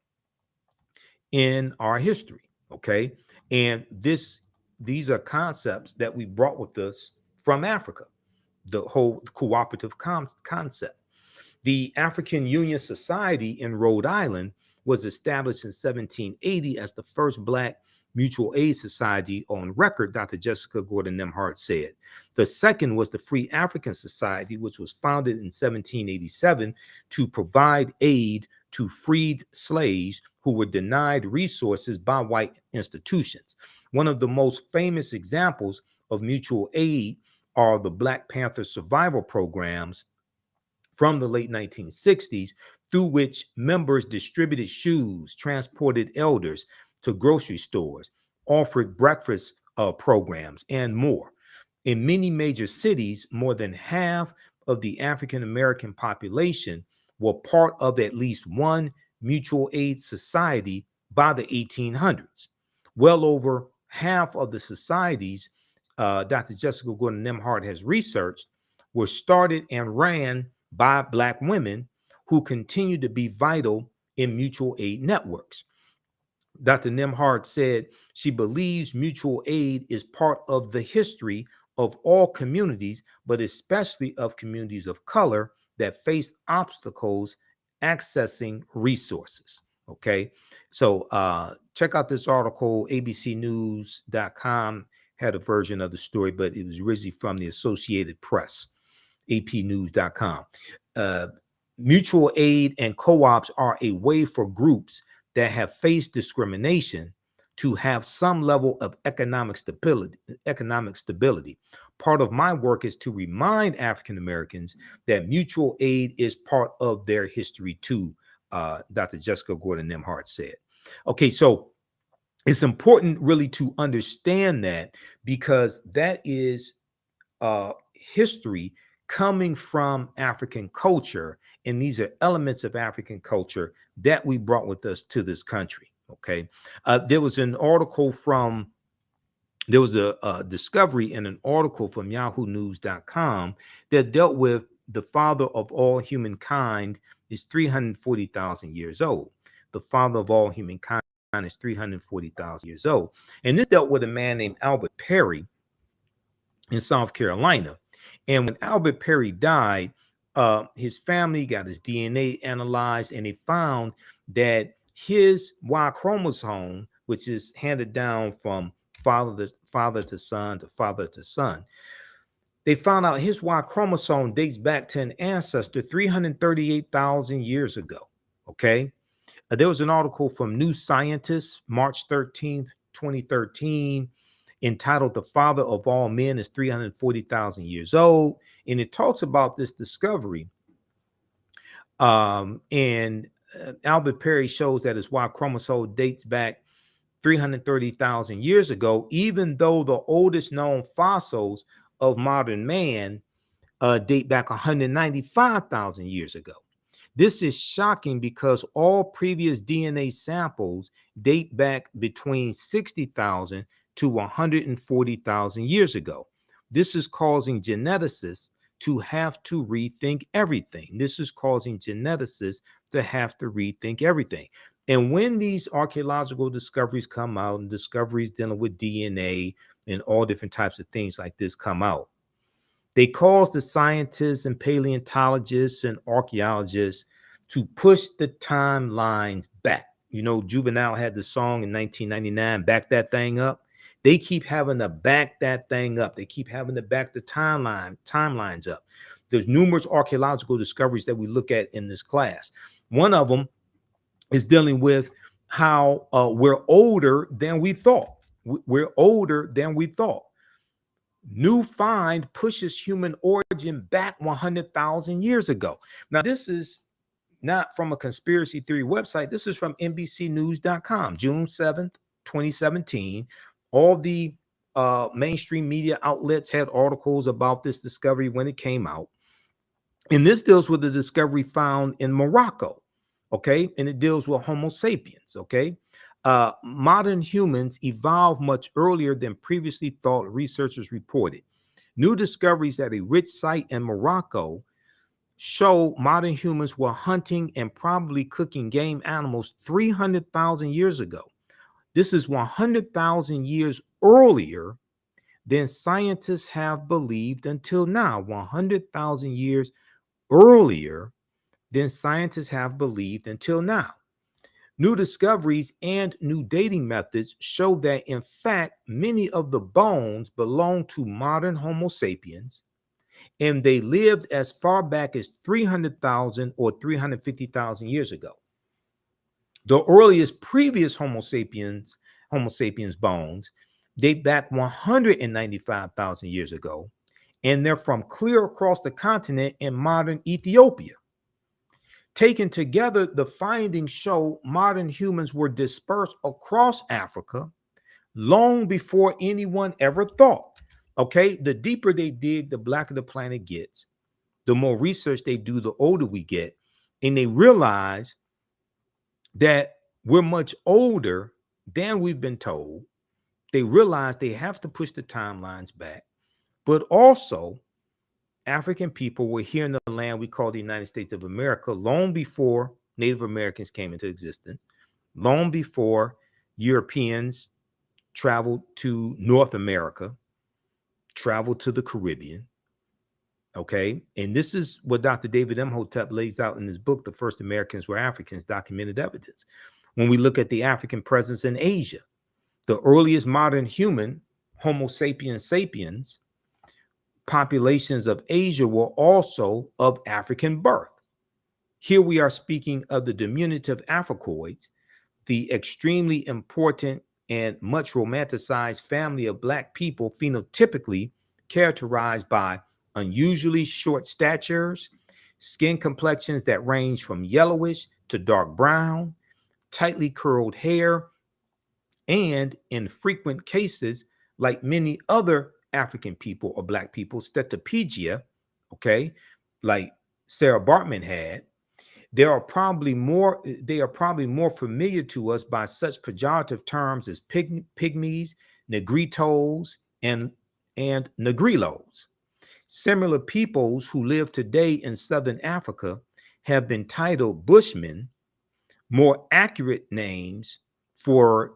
in our history. Okay, and these are concepts that we brought with us from Africa. The whole cooperative concept. The African Union Society in Rhode Island was established in 1780 as the first Black mutual aid society on record, Dr. Jessica Gordon Nimhard said. The second was the Free African Society, which was founded in 1787 to provide aid to freed slaves who were denied resources by white institutions. One of the most famous examples of mutual aid are the Black Panther survival programs from the late 1960s, through which members distributed shoes, transported elders to grocery stores, offered breakfast programs, and more. In many major cities, more than half of the African American population were part of at least one mutual aid society by the 1800s. Well over half of the societies Dr. Jessica Gordon Nimhard has researched were started and ran by Black women who continue to be vital in mutual aid networks. Dr. Nimhard said she believes mutual aid is part of the history of all communities, but especially of communities of color that face obstacles accessing resources. Okay, so check out this article. abcnews.com had a version of the story, but it was originally from the Associated Press, apnews.com. Uh, Mutual aid and co-ops are a way for groups that have faced discrimination to have some level of economic stability. Part of my work is to remind African Americans that mutual aid is part of their history too, Dr. Jessica Gordon Nimhart said. Okay, so it's important really to understand that, because that is history coming from African culture, and these are elements of African culture that we brought with us to this country. Okay, there was an article from there was a discovery in an article from yahoonews.com that dealt with the father of all humankind is 340,000 years old. The father of all humankind is 340,000 years old. And this dealt with a man named Albert Perry in South Carolina. And when Albert Perry died, his family got his DNA analyzed, and they found that his Y chromosome, which is handed down from father to son to father to son, they found out his Y chromosome dates back to an ancestor 338,000 years ago. Okay. There was an article from New Scientist, March 13th, 2013, entitled "The Father of All Men is 340,000 Years Old." And it talks about this discovery. And Albert Perry shows that his Y chromosome dates back 330,000 years ago, even though the oldest known fossils of modern man date back 195,000 years ago. This is shocking because all previous DNA samples date back between 60,000 to 140,000 years ago. This is causing geneticists to have to rethink everything. This is causing geneticists to have to rethink everything. And when these archaeological discoveries come out, and discoveries dealing with DNA and all different types of things like this come out, they cause the scientists and paleontologists and archaeologists to push the timelines back. You know, Juvenile had the song in 1999, "Back That Thing Up." They keep having to back that thing up. They keep having to back the timelines up. There's numerous archaeological discoveries that we look at in this class. One of them is dealing with how we're older than we thought. We're older than we thought. New find pushes human origin back 100,000 years ago. Now, this is not from a conspiracy theory website. This is from NBCnews.com, June 7th, 2017. All the mainstream media outlets had articles about this discovery when it came out. And this deals with the discovery found in Morocco. Okay. And it deals with Homo sapiens. Okay. Modern humans evolved much earlier than previously thought, researchers reported. New discoveries at a rich site in Morocco show modern humans were hunting and probably cooking game animals 300,000 years ago. This is 100,000 years earlier than scientists have believed until now. 100,000 years earlier than scientists have believed until now. New discoveries and new dating methods show that, in fact, many of the bones belong to modern Homo sapiens, and they lived as far back as 300,000 or 350,000 years ago. The earliest previous Homo sapiens bones date back 195,000 years ago, and they're from clear across the continent in modern Ethiopia. Taken together, the findings show modern humans were dispersed across Africa long before anyone ever thought. Okay, the deeper they dig, the blacker the planet gets. The more research they do, the older we get. And they realize that we're much older than we've been told. They realize they have to push the timelines back. But also, African people were here in the land we call the United States of America long before Native Americans came into existence, long before Europeans traveled to North America, traveled to the Caribbean. Okay. And this is what Dr. David Imhotep lays out in his book, The First Americans Were Africans, Documented Evidence. When we look at the African presence in Asia, the earliest modern human, Homo sapiens sapiens, populations of Asia were also of African birth. Here we are speaking of the diminutive Africoids, the extremely important and much romanticized family of Black people, phenotypically characterized by unusually short statures, skin complexions that range from yellowish to dark brown, tightly curled hair, and in frequent cases, like many other African people or Black people, steatopedia, okay, like Sarah Baartman had, they are probably more familiar to us by such pejorative terms as pygmies, negritos, and negrilos. Similar peoples who live today in Southern Africa have been titled Bushmen. More accurate names for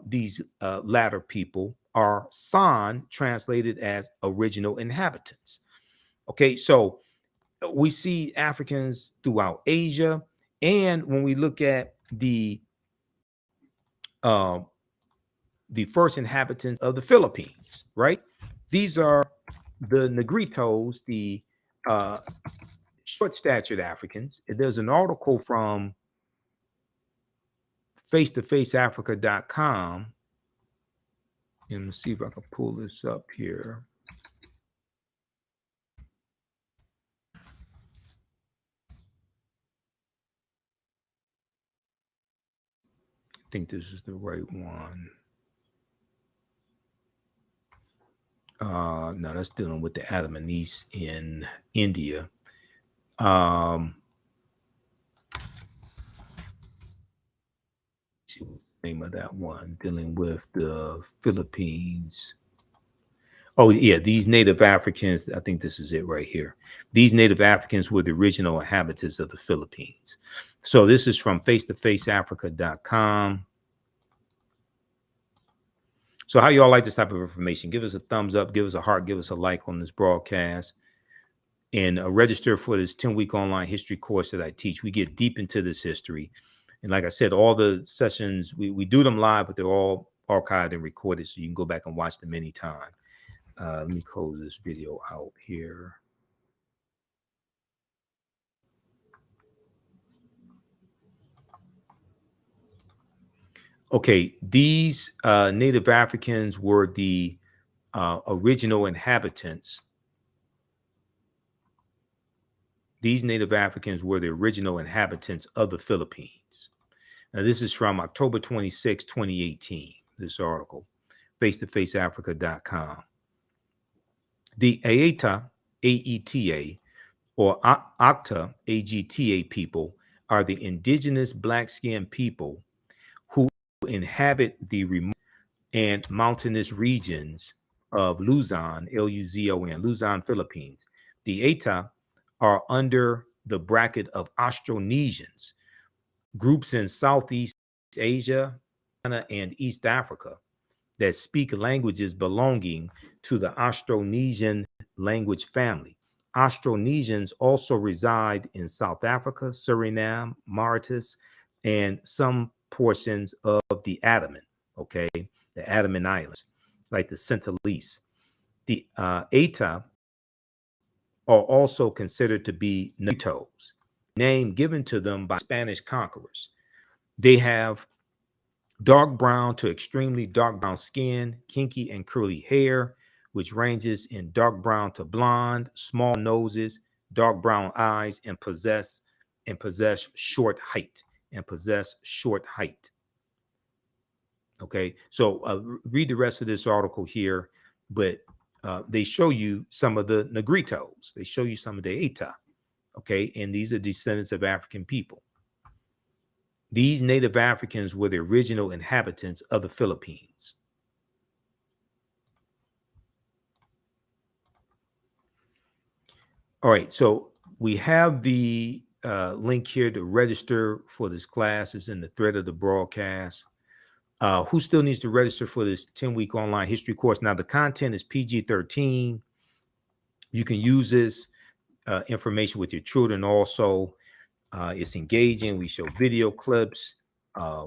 these latter people are San, translated as original inhabitants. Okay, so we see Africans throughout Asia, and when we look at the first inhabitants of the Philippines, right? These are the Negritos, the short-statured Africans. There's an article from face-to-faceafrica.com. And let's see if I can pull this up here. I think this is the right one. No, that's dealing with the Adamanese in India. See what the name of that one, dealing with the Philippines. Oh, yeah, these native Africans, I think this is it right here. These native Africans were the original inhabitants of the Philippines. So this is from face-to-faceafrica.com. So how y'all like this type of information? Give us a thumbs up, give us a heart, give us a like on this broadcast, and register for this 10-week online history course that I teach. We get deep into this history. And like I said, all the sessions, we do them live, but they're all archived and recorded, so you can go back and watch them anytime. Let me close this video out here. Okay, these native Africans were the original inhabitants. These native Africans were the original inhabitants of the Philippines. Now, this is from October 26, 2018, this article, face-to-faceafrica.com. The Aeta, A-E-T-A, or Acta, A-G-T-A people are the indigenous black-skinned people who inhabit the remote and mountainous regions of Luzon, L-U-Z-O-N, Luzon, Philippines. The Aeta are under the bracket of Austronesians, groups in Southeast Asia and East Africa that speak languages belonging to the Austronesian language family. Austronesians also reside in South Africa, Suriname, Mauritius, and some portions of the Andaman, okay, the Andaman Islands, like the Sentinelese. The Eta are also considered to be Negritos, name given to them by Spanish conquerors. They have dark brown to extremely dark brown skin, kinky and curly hair, which ranges in dark brown to blonde, small noses, dark brown eyes, and possess short height. Okay, so read the rest of this article here, but they show you some of the Negritos. They show you some of the Eta. Okay, and these are descendants of African people. These native Africans were the original inhabitants of the Philippines. All right, so we have the link here to register for this class. It's in the thread of the broadcast. Who still needs to register for this 10-week online history course? Now, the content is PG-13. You can use this information with your children also. It's engaging. We show video clips.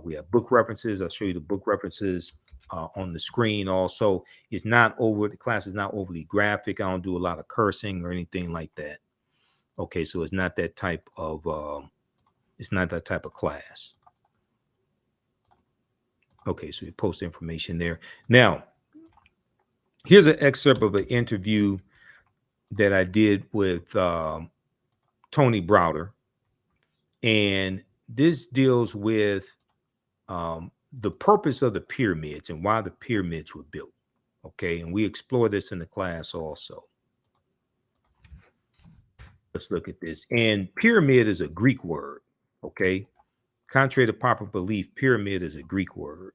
We have book references. I'll show you the book references on the screen also. It's not over, the class is not overly graphic. I don't do a lot of cursing or anything like that. Okay, so it's not that type of class. Okay, so we post information there. Now, here's an excerpt of an interview that I did with Tony Browder. And this deals with the purpose of the pyramids and why the pyramids were built. Okay, and we explore this in the class also. Let's look at this. And pyramid is a Greek word. Okay, contrary to popular belief, pyramid is a Greek word.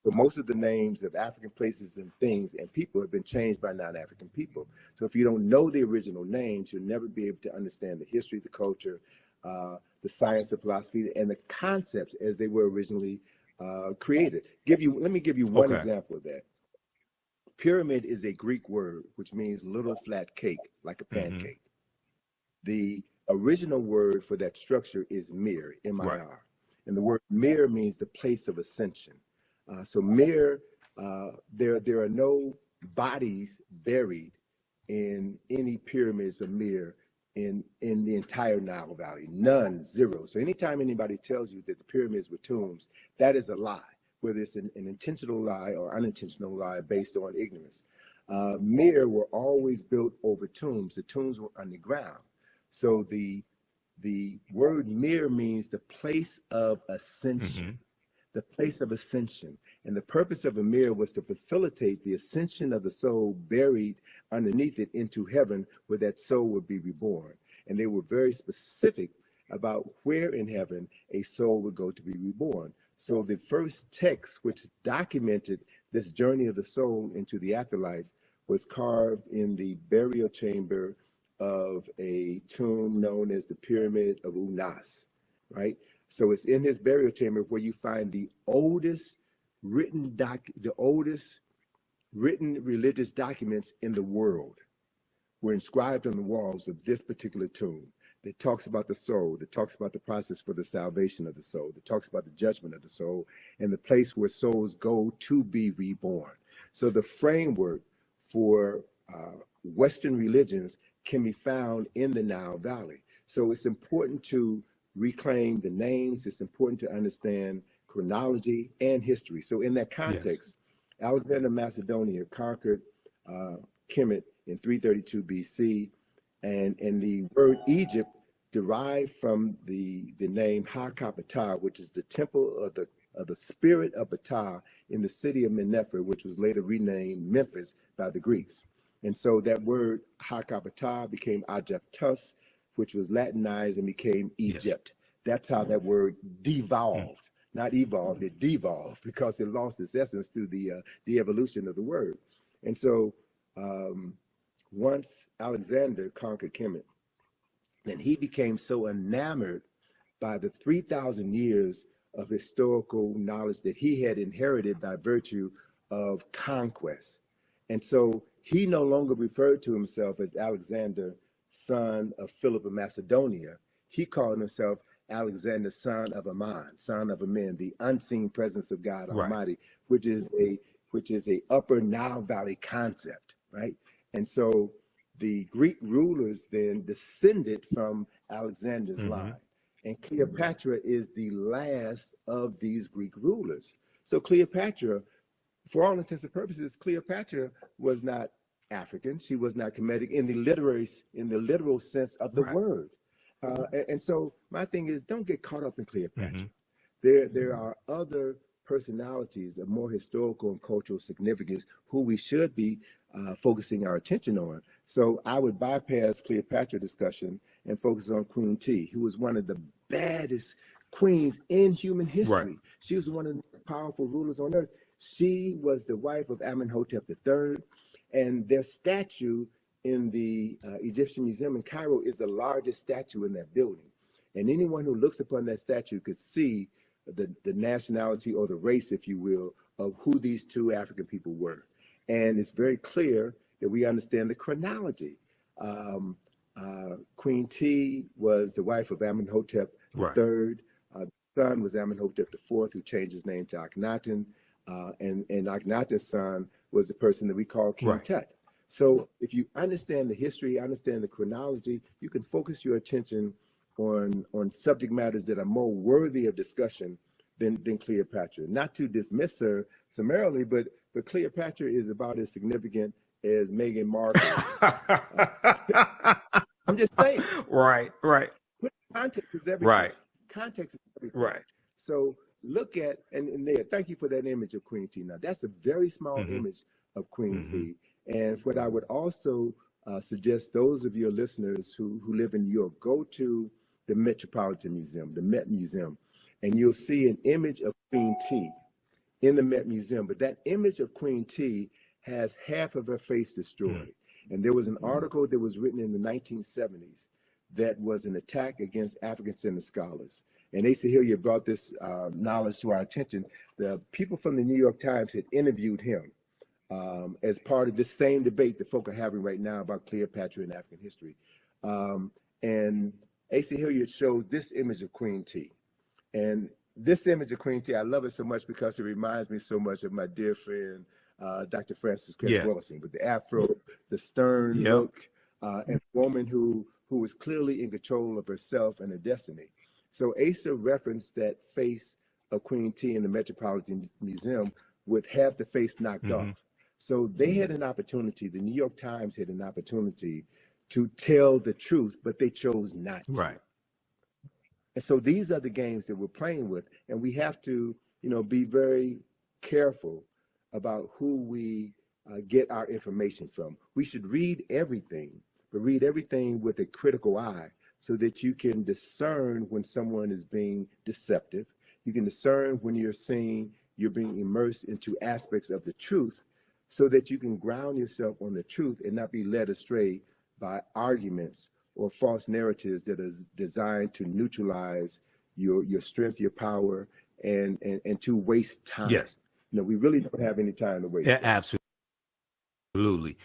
But most of the names of African places and things and people have been changed by non-African people. So if you don't know the original names, you'll never be able to understand the history, the culture, the science, the philosophy, and the concepts as they were originally created. Let me give you one example of that. Pyramid is a Greek word, which means little flat cake, like a pancake. The original word for that structure is mir, M-I-R. Right. And the word mir means the place of ascension. So mir, there are no bodies buried in any pyramids of mir in the entire Nile Valley. None, zero. So anytime anybody tells you that the pyramids were tombs, that is a lie, whether it's an intentional lie or unintentional lie based on ignorance. Mir were always built over tombs. The tombs were underground. So the word mir means the place of ascension. The place of ascension. And the purpose of a mir was to facilitate the ascension of the soul buried underneath it into heaven, where that soul would be reborn. And they were very specific about where in heaven a soul would go to be reborn. So the first text which documented this journey of the soul into the afterlife was carved in the burial chamber of a tomb known as the Pyramid of Unas, right? So it's in his burial chamber where you find the oldest written religious documents in the world were inscribed on the walls of this particular tomb. That talks about the soul, that talks about the process for the salvation of the soul, that talks about the judgment of the soul, and the place where souls go to be reborn. So the framework for Western religions can be found in the Nile Valley. So it's important to reclaim the names. It's important to understand chronology and history. So in that context, yes, Alexander of Macedonia conquered Kemet in 332 BC, and the word Egypt derived from the name Ha-Ka-Ptah, which is the temple of the spirit of Ptah in the city of Mennefer, which was later renamed Memphis by the Greeks. And so that word Ha-Ka-Ptah became Egyptus, which was Latinized and became Egypt. Yes. That's how that word devolved, not evolved, it devolved because it lost its essence through the evolution of the word. And so once Alexander conquered Kemet, and he became so enamored by the 3,000 years of historical knowledge that he had inherited by virtue of conquest. And so he no longer referred to himself as Alexander, son of Philip of Macedonia. He called himself Alexander, son of Aman, son of Amen, the unseen presence of God Almighty, which is a upper Nile Valley concept, right? And so the Greek rulers then descended from Alexander's line. And Cleopatra is the last of these Greek rulers. So Cleopatra, for all intents and purposes, Cleopatra was not African. She was not Kemetic in the literal sense of the word. And so my thing is, don't get caught up in Cleopatra. There are other personalities of more historical and cultural significance who we should be focusing our attention on. So I would bypass Cleopatra discussion and focus on Queen T, who was one of the baddest queens in human Right. history. She was one of the most powerful rulers on earth. She was the wife of Amenhotep III, and their statue in the Egyptian Museum in Cairo is the largest statue in that building. And anyone who looks upon that statue could see the nationality or the race, if you will, of who these two African people were. And it's very clear that we understand the chronology. Queen T was the wife of Amenhotep Right. III. The son was Amenhotep IV, who changed his name to Akhenaten. And Akhenaten's son was the person that we call King Right. Tut. So if you understand the history, understand the chronology, you can focus your attention on subject matters that are more worthy of discussion than Cleopatra. Not to dismiss her summarily, but Cleopatra is about as significant as Meghan Markle. I'm just saying. Right. Context is everything. Right. Context is everything. Right. So look at, and there, thank you for that image of Queen T. Now, that's a very small image of Queen T. And what I would also suggest those of your listeners who live in New York, go to the Metropolitan Museum, the Met Museum, and you'll see an image of Queen T in the Met Museum. But that image of Queen T has half of her face destroyed. And there was an article that was written in the 1970s that was an attack against African-centered scholars. And Asa Hilliard brought this knowledge to our attention. The people from the New York Times had interviewed him as part of this same debate that folk are having right now about Cleopatra and African history. And Asa Hilliard showed this image of Queen T. And this image of Queen T, I love it so much because it reminds me so much of my dear friend, Dr. Francis Cress Wellison, with the afro, the stern look, and a woman who was clearly in control of herself and her destiny. So Asa referenced that face of Queen T in the Metropolitan Museum with half the face knocked off. So they had an opportunity, the New York Times had an opportunity to tell the truth, but they chose not to. Right. And so these are the games that we're playing with, and we have to, be very careful about who we get our information from. We should read everything, but read everything with a critical eye so that you can discern when someone is being deceptive. You can discern when you're being immersed into aspects of the truth so that you can ground yourself on the truth and not be led astray by arguments or false narratives that are designed to neutralize your strength, your power, and to waste time. Yes. We really don't have any time to waste. Yeah, absolutely.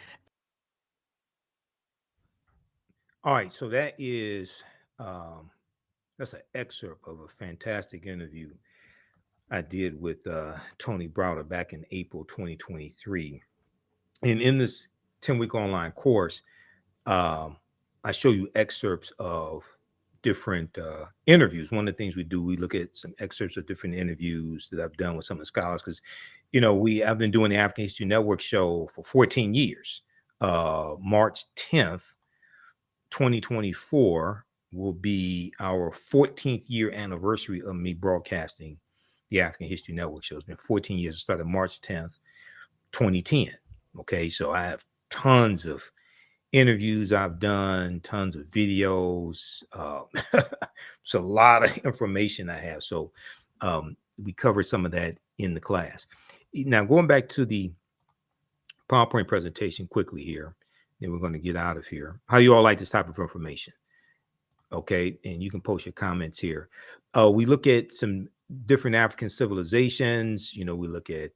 All right, so that is that's an excerpt of a fantastic interview I did with Tony Browder back in April 2023. And in this 10-week online course, I show you excerpts of different interviews. One of the things we do, we look at some excerpts of different interviews that I've done with some of the scholars, because I've been doing the African History Network show for 14 years. March 10th, 2024 will be our 14th year anniversary of me broadcasting the African History Network show. It's been 14 years. It started March 10th, 2010. Okay, so I have tons of interviews I've done, tons of videos. It's a lot of information I have. So we cover some of that in the class. Now, going back to the PowerPoint presentation quickly here, then we're going to get out of here. How do you all like this type of information? Okay, and you can post your comments here. We look at some different African civilizations. We look at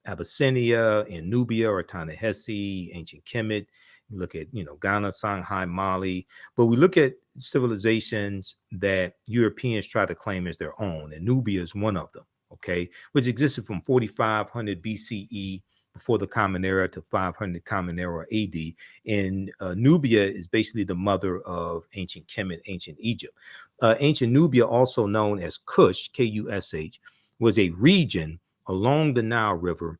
Abyssinia and Nubia or Ta-Nehisi, ancient Kemet. We look at, Ghana, Songhai, Mali. But we look at civilizations that Europeans try to claim as their own. And Nubia is one of them, okay, which existed from 4500 BCE, before the Common Era, to 500 Common Era AD. And Nubia is basically the mother of ancient Kemet, ancient Egypt. Ancient Nubia, also known as Kush, Kush, was a region along the Nile River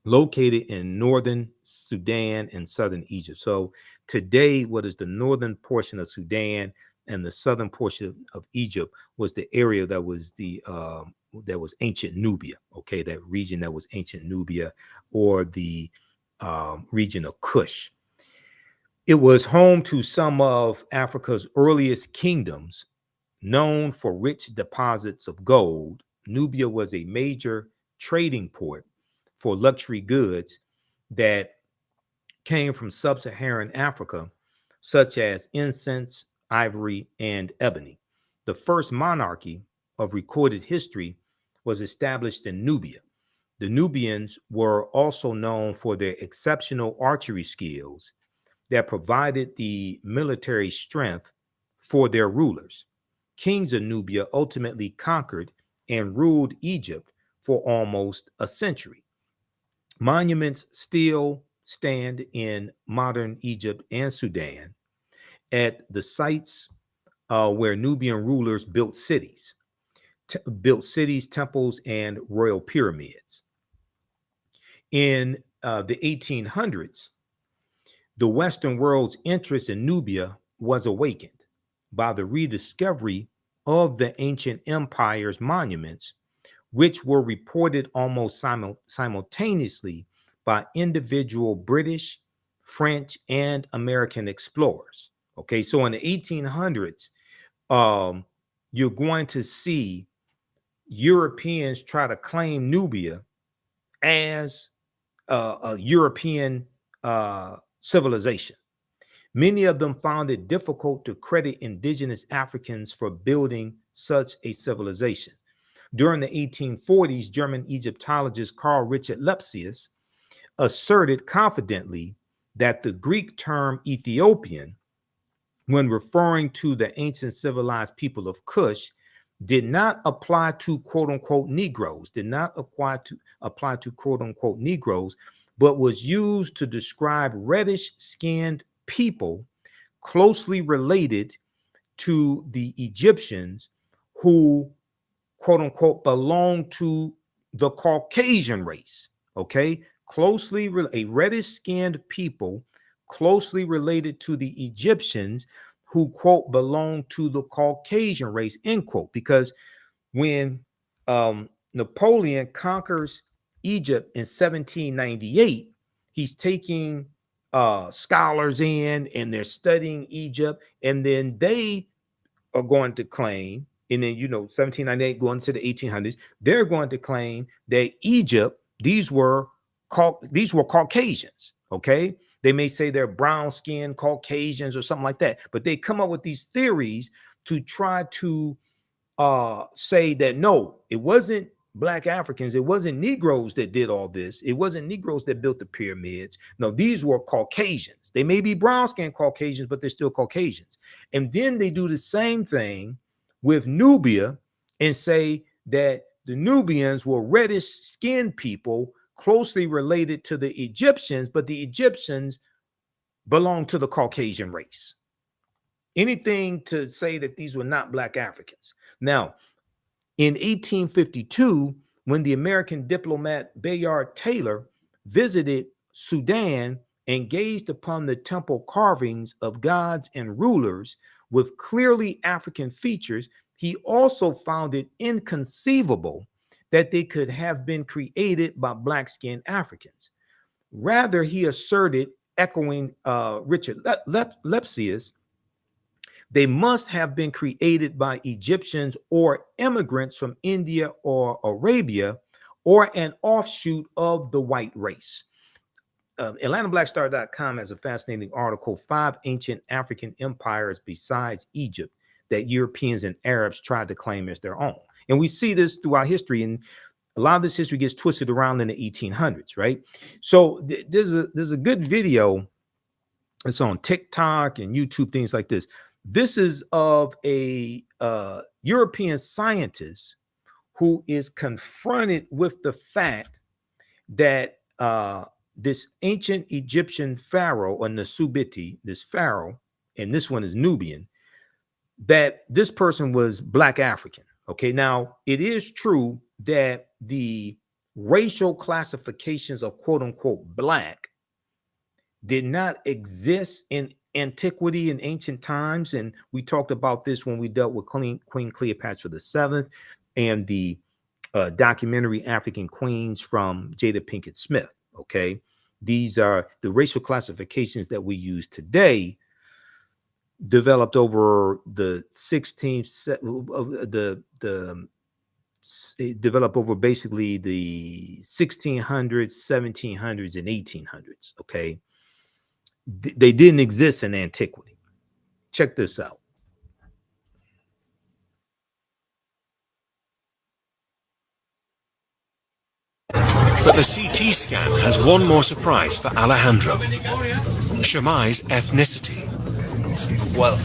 located in northern Sudan and southern Egypt. So today, what is the northern portion of Sudan and the southern portion of Egypt was the area that was that was ancient Nubia. Okay, that region that was ancient Nubia, or the region of Kush. It was home to some of Africa's earliest kingdoms, Known for rich deposits of gold, Nubia was a major trading port for luxury goods that came from sub-Saharan Africa, such as incense, ivory, and ebony. The first monarchy of recorded history was established in Nubia. The Nubians were also known for their exceptional archery skills that provided the military strength for their rulers. Kings of Nubia ultimately conquered and ruled Egypt for almost a century. Monuments still stand in modern Egypt and Sudan at the sites where Nubian rulers built cities, temples, and royal pyramids. In the 1800s, the Western world's interest in Nubia was awakened by the rediscovery of the ancient empire's monuments, which were reported almost simultaneously by individual British, French, and American explorers. Okay, so in the 1800s, you're going to see Europeans try to claim Nubia as a European civilization. Many of them found it difficult to credit indigenous Africans for building such a civilization. During the 1840s, German Egyptologist Carl Richard Lepsius asserted confidently that the Greek term Ethiopian, when referring to the ancient civilized people of Kush, did not apply to quote unquote Negroes, quote unquote Negroes, but was used to describe reddish skinned people closely related to the Egyptians who quote unquote belong to the Caucasian race. Okay, a reddish skinned people closely related to the Egyptians who quote belong to the Caucasian race, end quote. Because when Napoleon conquers Egypt in 1798, he's taking scholars in and they're studying Egypt, and then they are going to claim, and then 1798 going to the 1800s, they're going to claim that Egypt, these were Caucasians. Okay, they may say they're brown skinned Caucasians or something like that, but they come up with these theories to try to say that no, it wasn't Black Africans, it wasn't Negroes that did all this, it wasn't Negroes that built the pyramids. No, these were Caucasians. They may be brown skinned Caucasians, but they're still Caucasians. And then they do the same thing with Nubia and say that the Nubians were reddish skinned people closely related to the Egyptians, but the Egyptians belong to the Caucasian race. Anything to say that these were not Black Africans. Now, in 1852, when the American diplomat Bayard Taylor visited Sudan and gazed upon the temple carvings of gods and rulers with clearly African features, he also found it inconceivable that they could have been created by Black-skinned Africans. Rather, he asserted, echoing Richard Lepsius, they must have been created by Egyptians or immigrants from India or Arabia, or an offshoot of the white race. AtlantaBlackStar.com has a fascinating article, 5 Ancient African Empires Besides Egypt that Europeans and Arabs tried to claim as their own. And we see this throughout history, and a lot of this history gets twisted around in the 1800s, right? So there's a good video. It's on TikTok and YouTube, things like this. This is of a European scientist who is confronted with the fact that this ancient Egyptian pharaoh, or Nasubiti, this pharaoh, and this one is Nubian, that this person was Black African. Okay, now it is true that the racial classifications of quote unquote Black did not exist in antiquity in ancient times. And we talked about this when we dealt with Queen Cleopatra VII and the documentary African Queens from Jada Pinkett Smith. Okay, these are the racial classifications that we use today developed over the 16th the it developed over basically the 1600s, 1700s, and 1800s. Okay, they didn't exist in antiquity. Check this out. But the CT scan has one more surprise for Alejandro: Shamay's ethnicity. Well,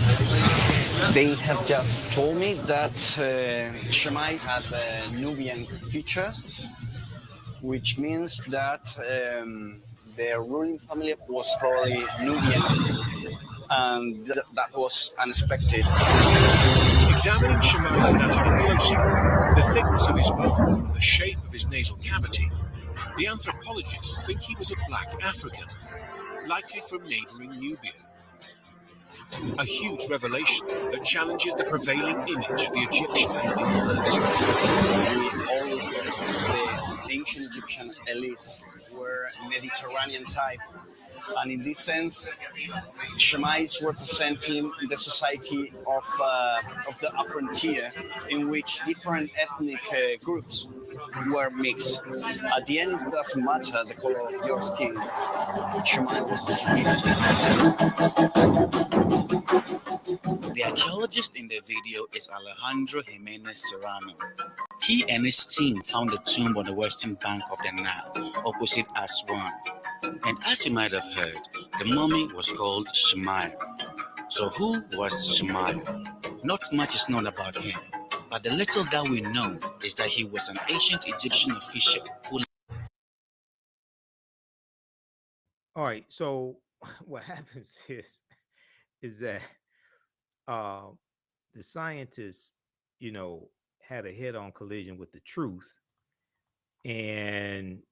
they have just told me that Shamay had Nubian features, which means that their ruling family was probably Nubian, and that was unexpected. Examining Shamay's anatomy closely, the thickness of his bone, the shape of his nasal cavity, the anthropologists think he was a black African, likely from neighboring Nubia. A huge revelation that challenges the prevailing image of the Egyptian ruling class. We always thought the ancient Egyptian elites were Mediterranean type, and in this sense, Shamay is representing the society of the frontier, in which different ethnic groups were mixed. At the end, it doesn't matter the color of your skin. Shamay was The archaeologist in the video is Alejandro Jimenez Serrano. He and his team found a tomb on the western bank of the Nile, opposite Aswan. And as you might have heard, the mummy was called Shamay. So who was Shamay? Not much is known about him, but the little that we know is that he was an ancient Egyptian official who... All right, so what happens is that the scientists, had a head-on collision with the truth, and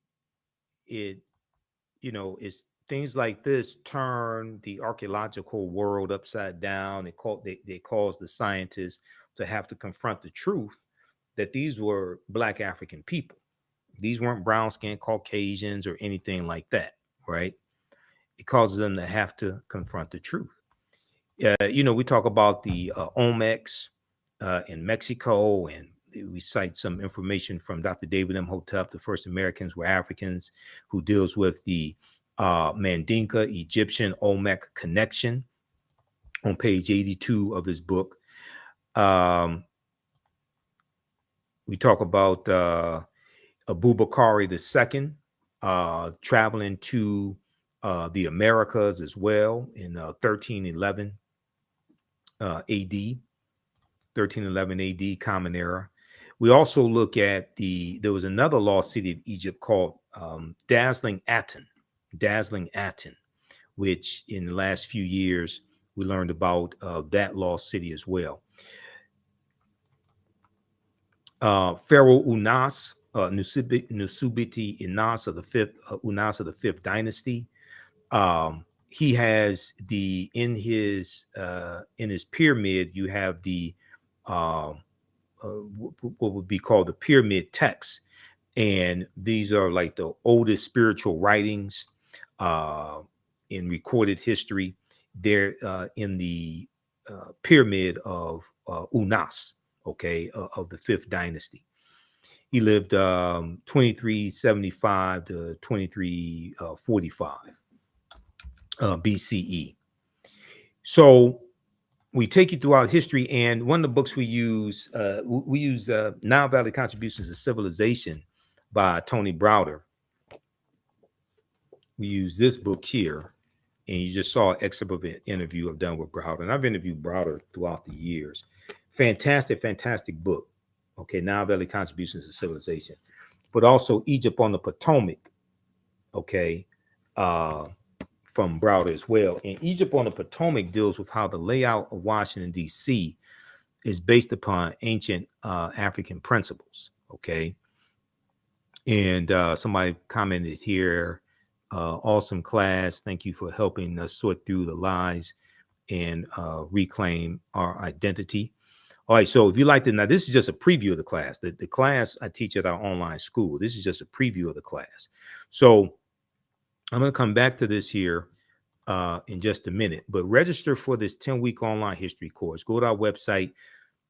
it's things like this turn the archaeological world upside down. They cause the scientists to have to confront the truth that these were Black African people. These weren't brown-skinned Caucasians or anything like that, right? It causes them to have to confront the truth. We talk about the Olmecs in Mexico, and we cite some information from Dr. David Imhotep, the first Americans were Africans, who deals with the Mandinka Egyptian Olmec connection on page 82 of his book. We talk about Abubakari II traveling to the Americas as well in 1311 AD, 1311 AD, Common Era. We also look at there was another lost city of Egypt called Dazzling Aten, which in the last few years we learned about that lost city as well. Pharaoh Unas, Nusubiti Unas of the fifth dynasty. He has in his pyramid, you have the what would be called the pyramid texts, and these are like the oldest spiritual writings in recorded history. They're in the pyramid of Unas, of the fifth dynasty. He lived 2375 to 2345 BCE. So we take you throughout history, and one of the books we use Nile Valley Contributions to Civilization by Tony Browder. We use this book here, and you just saw an excerpt of an interview I've done with Browder, and I've interviewed Browder throughout the years. Fantastic book. Okay, Nile Valley Contributions to Civilization, but also Egypt on the Potomac. Okay, from Browder as well. And Egypt on the Potomac deals with how the layout of Washington, D.C. is based upon ancient African principles. Okay, and somebody commented here, awesome class. Thank you for helping us sort through the lies and reclaim our identity. All right, so if you like to, now this is just a preview of the class. The class I teach at our online school. This is just a preview of the class. So I'm going to come back to this here in just a minute. But register for this 10-week online history course. Go to our website,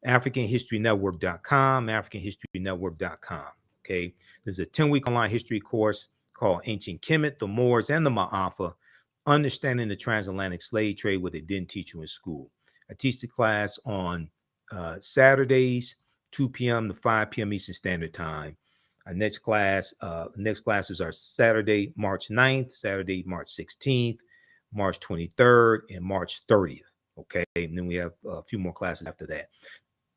AfricanHistoryNetwork.com, AfricanHistoryNetwork.com. Okay, there's a 10-week online history course called Ancient Kemet, the Moors, and the Maafa, Understanding the Transatlantic Slave Trade, what they didn't teach you in school. I teach the class on Saturdays, 2 p.m. to 5 p.m. Eastern Standard Time. Our next classes are Saturday, March 9th, Saturday, March 16th, March 23rd, and March 30th. Okay, and then we have a few more classes after that.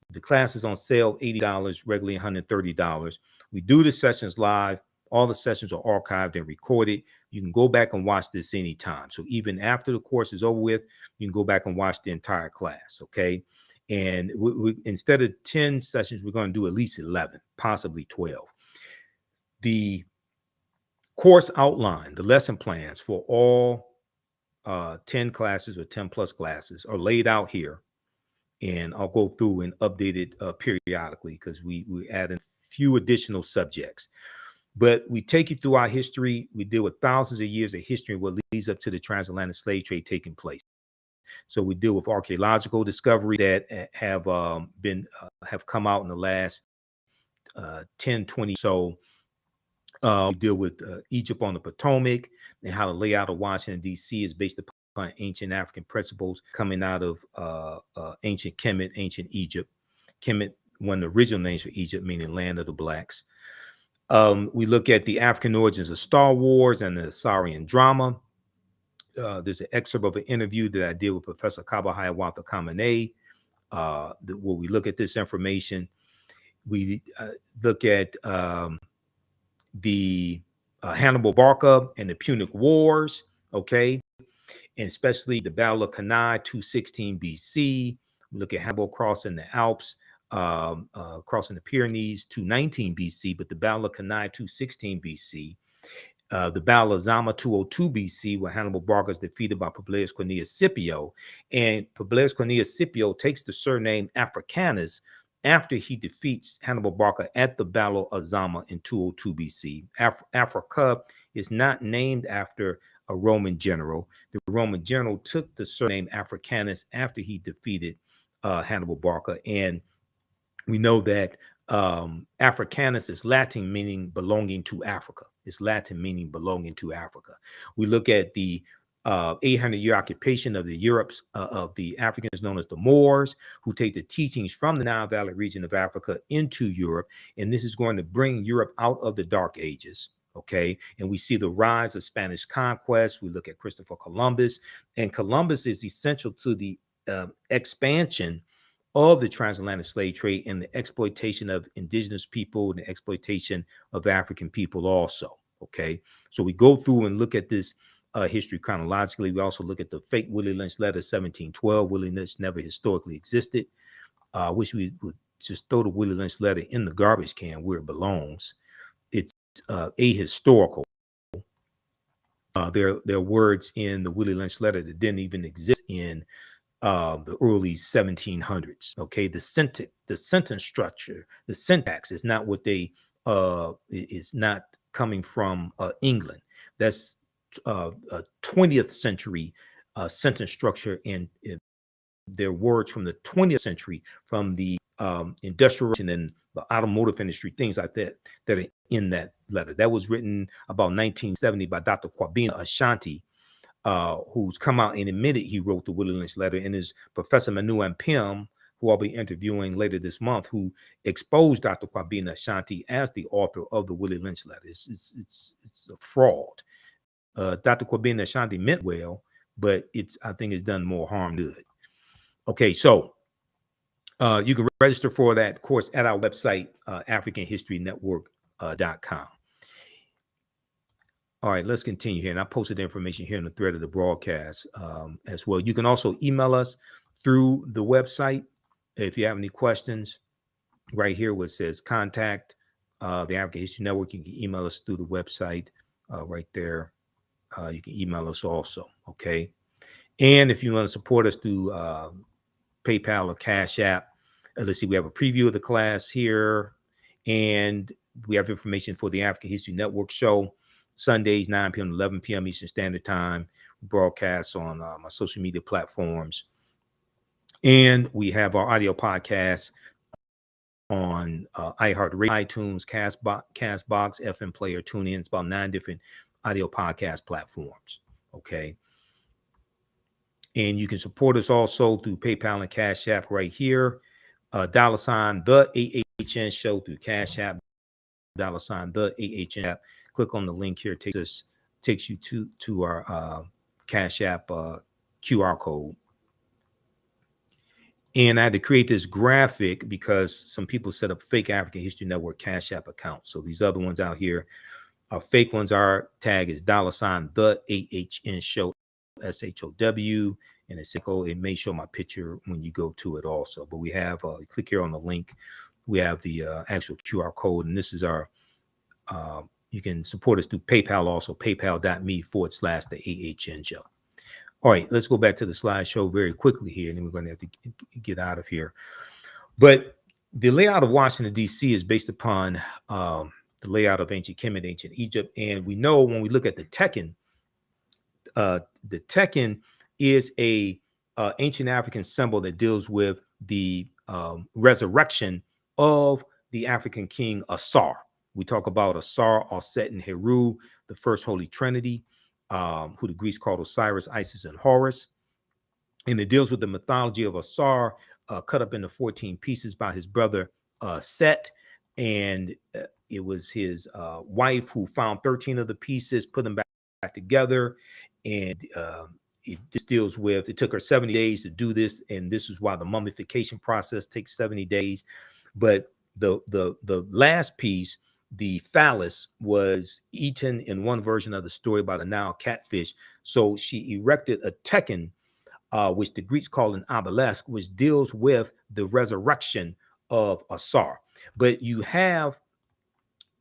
The class is on sale, $80, regularly $130. We do the sessions live. All the sessions are archived and recorded. You can go back and watch this anytime. So even after the course is over with, you can go back and watch the entire class, okay? And we instead of 10 sessions, we're going to do at least 11, possibly 12. The course outline, the lesson plans for all 10 classes or 10 plus classes are laid out here. And I'll go through and update it periodically because we add a few additional subjects. But we take you through our history. We deal with thousands of years of history and what leads up to the transatlantic slave trade taking place. So we deal with archaeological discovery that have come out in the last 10, 20. So we deal with Egypt on the Potomac and how the layout of Washington, D.C. is based upon ancient African principles coming out of ancient Kemet, ancient Egypt. Kemet, one of the original names for Egypt, meaning land of the blacks. We look at the African origins of Star Wars and the Assyrian drama. There's an excerpt of an interview that I did with Professor Kaba Hiawatha Kamene, where we look at this information. We look at the Hannibal Barca and the Punic Wars, okay? And especially the Battle of Cannae, 216 BC. We look at Hannibal crossing the Alps, crossing the Pyrenees, 219 BC, but the Battle of Cannae, 216 BC. The Battle of Zama, 202 BC, where Hannibal Barca is defeated by Publius Cornelius Scipio. And Publius Cornelius Scipio takes the surname Africanus after he defeats Hannibal Barca at the Battle of Zama in 202 BC. Africa is not named after a Roman general. The Roman general took the surname Africanus after he defeated Hannibal Barca. And we know that Africanus is Latin, meaning belonging to Africa. It's Latin meaning belonging to Africa. We look at the 800-year occupation of the Europes of the Africans known as the Moors, who take the teachings from the Nile Valley region of Africa into Europe. And this is going to bring Europe out of the Dark Ages. Okay, and we see the rise of Spanish conquest. We look at Christopher Columbus, and Columbus is essential to the expansion of the transatlantic slave trade and the exploitation of indigenous people and the exploitation of African people also. Okay, so we go through and look at this history chronologically. We also look at the fake Willie Lynch letter 1712. Willie Lynch never historically existed. I wish we would just throw the Willie Lynch letter in the garbage can where it belongs. It's ahistorical. There are words in the Willie Lynch letter that didn't even exist in the early 1700s. Okay, the sentence structure, the syntax is not what they is not coming from England. That's a 20th century sentence structure, and their words from the 20th century, from the industrial and the automotive industry, things like that, that are in that letter. That was written about 1970 by Dr. Kwabena Ashanti, who's come out and admitted he wrote the Willie Lynch letter, and is Professor Manu Ampim, who I'll be interviewing later this month, who exposed Dr. Kwabena Ashanti as the author of the Willie Lynch letter. It's a fraud. Dr. Kwabena Ashanti meant well, but I think it's done more harm than good. Okay, so you can register for that course at our website, AfricanHistoryNetwork.com. All right, let's continue here. And I posted the information here in the thread of the broadcast as well. You can also email us through the website if you have any questions. Right here where it says contact the African History Network, you can email us through the website right there. You can email us also, okay? And if you want to support us through PayPal or Cash App, let's see, we have a preview of the class here, and we have information for the African History Network show. Sundays, 9 p.m. to 11 p.m. Eastern Standard Time. Broadcast on my social media platforms. And we have our audio podcast on iHeartRadio, iTunes, Castbox, FM Player, TuneIn. It's about 9 different audio podcast platforms. Okay. And you can support us also through PayPal and Cash App right here. $ the AHN show through Cash App, $ the AHN app. Click on the link here. Takes you to our Cash App QR code. And I had to create this graphic because some people set up fake African History Network Cash App accounts. So these other ones out here are fake ones. Our tag is $ the AHN show, SHOW. And it may show my picture when you go to it also. But we have, click here on the link. We have the actual QR code. And this is our, you can support us through PayPal also, paypal.me/the AHN show. All right, let's go back to the slideshow very quickly here. And then we're going to have to get out of here. But the layout of Washington, D.C. is based upon the layout of ancient Kemet, ancient Egypt. And we know when we look at the Tekken is a ancient African symbol that deals with the resurrection of the African king Asar. We talk about Asar, Aset, and Heru, the first Holy Trinity, who the Greeks called Osiris, Isis, and Horus. And it deals with the mythology of Asar, cut up into 14 pieces by his brother Set. And it was his wife who found 13 of the pieces, put them back together. And it just deals with, it took her 70 days to do this. And this is why the mummification process takes 70 days. But the last piece, the phallus, was eaten in one version of the story by the Nile catfish. So she erected a Tekken, which the Greeks call an obelisk, which deals with the resurrection of Asar. But you have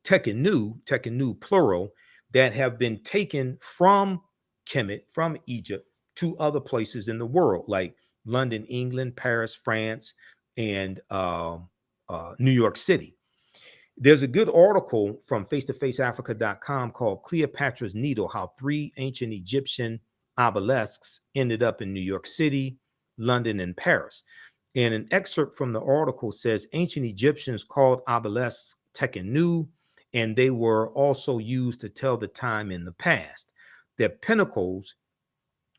Tekkenu plural, that have been taken from Kemet, from Egypt, to other places in the world, like London, England, Paris, France, and New York City. There's a good article from face-to-faceafrica.com called Cleopatra's Needle, how 3 ancient Egyptian obelisks ended up in New York City, London, and Paris. And an excerpt from the article says ancient Egyptians called obelisks Tekkenu, and they were also used to tell the time in the past. Their pinnacles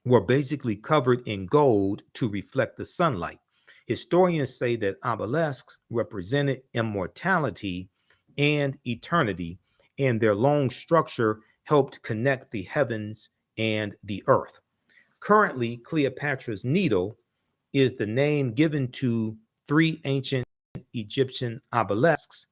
were basically covered in gold to reflect the sunlight. Historians say that obelisks represented immortality and eternity, and their long structure helped connect the heavens and the earth. Currently, Cleopatra's Needle is the name given to 3 ancient Egyptian obelisks,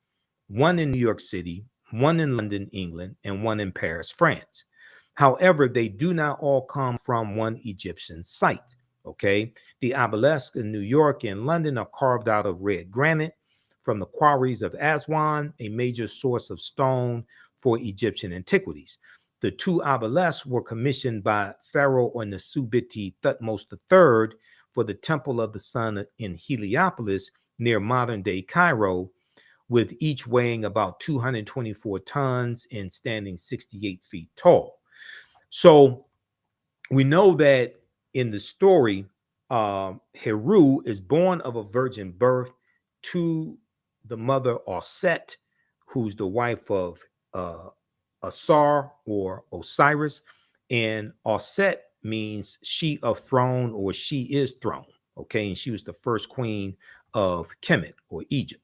one in New York City, one in London, England, and one in Paris, France. However, they do not all come from one Egyptian site. Okay, the obelisks in New York and London are carved out of red granite from the quarries of Aswan, a major source of stone for Egyptian antiquities. The 2 obelisks were commissioned by Pharaoh Nesubiti Thutmose III for the Temple of the Sun in Heliopolis near modern-day Cairo, with each weighing about 224 tons and standing 68 feet tall. So we know that in the story, Heru is born of a virgin birth to the mother Aset, who's the wife of Asar or Osiris. And Aset means she of throne, or she is throne. Okay, and she was the first queen of Kemet or Egypt.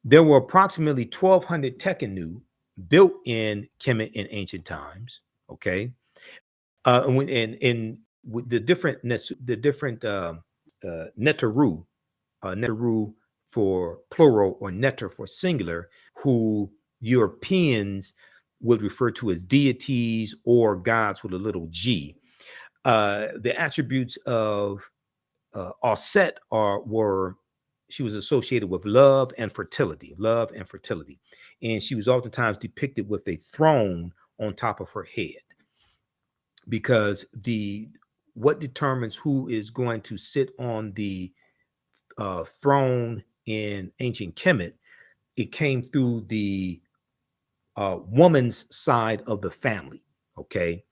There were approximately 1,200 Tekkenu built in Kemet in ancient times. Okay, and with the different Neteru, Neteru for plural or Neter for singular, who Europeans would refer to as deities or gods with a little g. The attributes of Aset were, she was associated with love and fertility, and she was oftentimes depicted with a throne on top of her head, because what determines who is going to sit on the throne in ancient Kemet, it came through the woman's side of the family. Okay.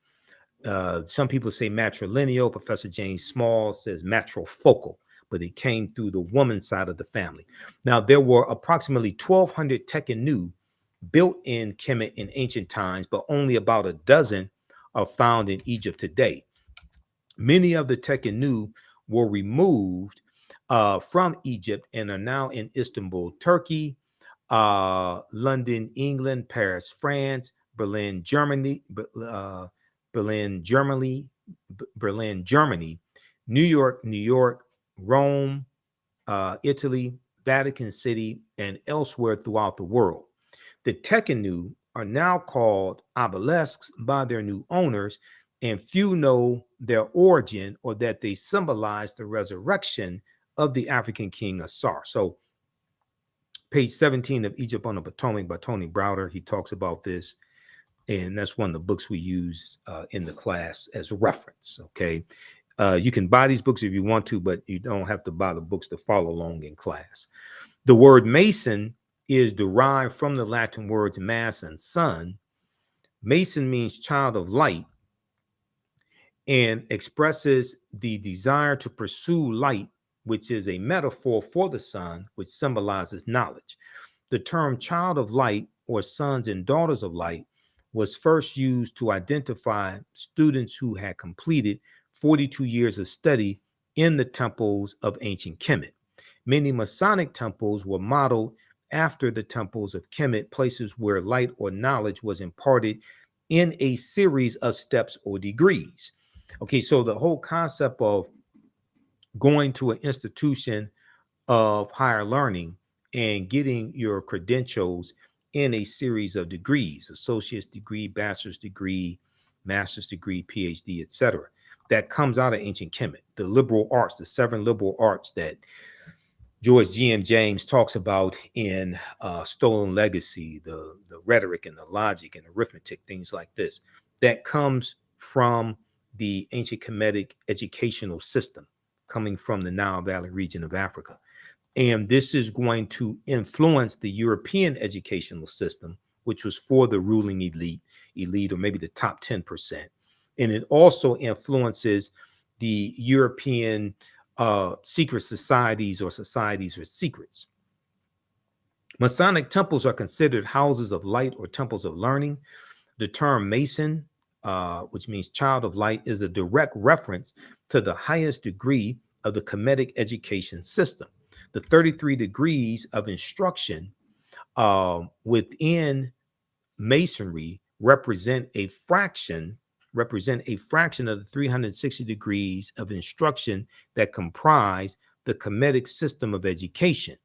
Some people say matrilineal. Professor James Small says matrifocal, but it came through the woman's side of the family. Now, there were approximately 1,200 tekenu built in Kemet in ancient times, but only about a dozen are found in Egypt today. Many of the tekenu were removed from Egypt and are now in Istanbul, Turkey, London, England, Paris, France, Berlin, Germany, Berlin, Germany, New York, Rome, Italy, Vatican City, and elsewhere throughout the world. The tekenu are now called obelisks by their new owners, and few know their origin or that they symbolize the resurrection of the African king Asar. So page 17 of Egypt on the Potomac by Tony Browder, he talks about this, and that's one of the books we use in the class as a reference. Okay, you can buy these books if you want to, but you don't have to buy the books to follow along in class. The word mason is derived from the Latin words mass and sun. Mason means child of light and expresses the desire to pursue light, which is a metaphor for the sun, which symbolizes knowledge. The term child of light or sons and daughters of light was first used to identify students who had completed 42 years of study in the temples of ancient Kemet. Many Masonic temples were modeled after the temples of Kemet, places where light or knowledge was imparted in a series of steps or degrees. Okay, so the whole concept of going to an institution of higher learning and getting your credentials in a series of degrees, associate's degree, bachelor's degree, master's degree, PhD, etc. That comes out of ancient Kemet, the liberal arts, the 7 liberal arts that George G.M. James talks about in Stolen Legacy, the rhetoric and the logic and arithmetic, things like this, that comes from the ancient Kemetic educational system coming from the Nile Valley region of Africa. And this is going to influence the European educational system, which was for the ruling elite, or maybe the top 10%. And it also influences the European secret societies or societies with secrets. Masonic temples are considered houses of light or temples of learning. The term Mason, which means child of light, is a direct reference to the highest degree of the Kemetic education system. The 33 degrees of instruction within Masonry represent a fraction of the 360 degrees of instruction that comprise the Kemetic system of education.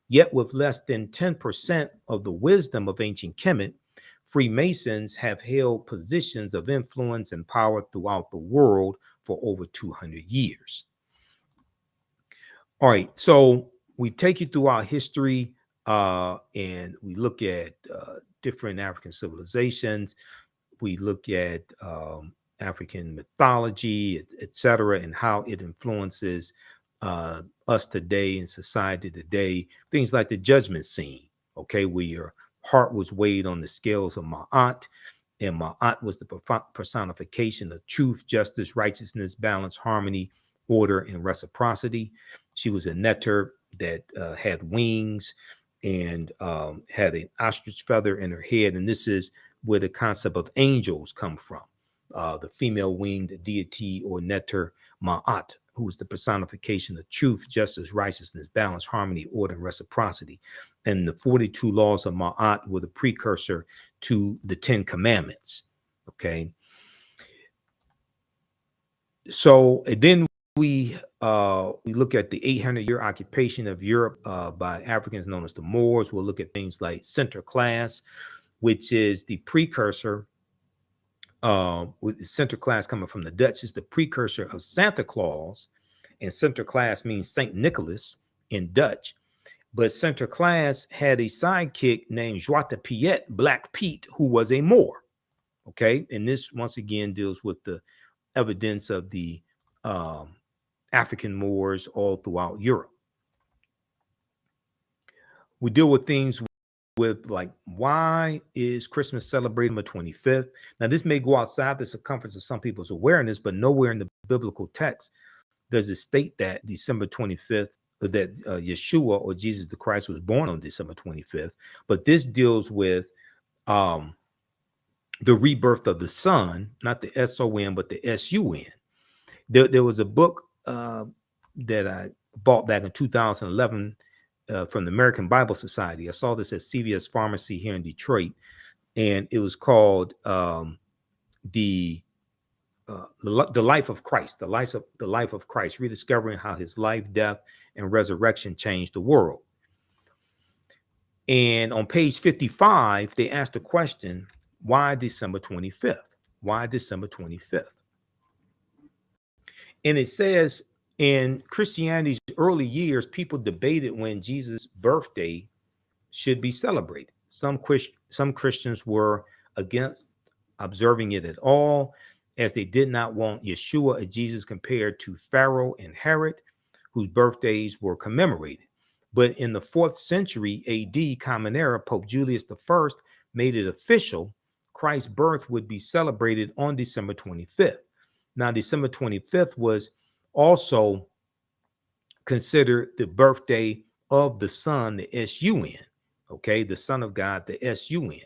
Yet with less than 10% of the wisdom of ancient Kemet, Freemasons have held positions of influence and power throughout the world for over 200 years. All right, so we take you through our history and we look at different African civilizations. We look at African mythology, etc., and how it influences us today in society today. Things like the judgment scene, okay, where your heart was weighed on the scales of Ma'at, and Ma'at was the personification of truth, justice, righteousness, balance, harmony, order, and reciprocity. She was a netter that had wings and had an ostrich feather in her head, and this is where the concept of angels come from. The female winged deity or netter Ma'at, who is the personification of truth, justice, righteousness, balance, harmony, order, and reciprocity. And the 42 laws of Ma'at were the precursor to the 10 commandments. Okay. So then we look at the 800-year occupation of Europe by Africans known as the Moors. We'll look at things like Sinterklaas, which is the precursor. With Sinterklaas coming from the Dutch, is the precursor of Santa Claus, and Sinterklaas means Saint Nicholas in Dutch. But Sinterklaas had a sidekick named Zwarte Piet, Black Pete, who was a Moor. Okay, and this once again deals with the evidence of the African Moors all throughout Europe. We deal with things with like, why is Christmas celebrated on the 25th? Now, this may go outside the circumference of some people's awareness, but nowhere in the biblical text does it state that December 25th, that Yeshua or Jesus the Christ was born on December 25th. But this deals with the rebirth of the Son, not the S-O-N, but the S-U-N. There was a book that I bought back in 2011 from the American Bible Society. I saw this at CVS Pharmacy here in Detroit, and it was called the life of Christ, the life of Christ, rediscovering how his life, death, and resurrection changed the world. And on page 55, they asked the question, why December 25th? Why December 25th? And it says, in Christianity's early years, people debated when Jesus' birthday should be celebrated. Some Christians were against observing it at all, as they did not want Yeshua or Jesus compared to Pharaoh and Herod, whose birthdays were commemorated. But in the 4th century AD, Common Era, Pope Julius I made it official Christ's birth would be celebrated on December 25th. Now, December 25th was also considered the birthday of the Son, the S-U-N, okay, the Son of God, the S-U-N.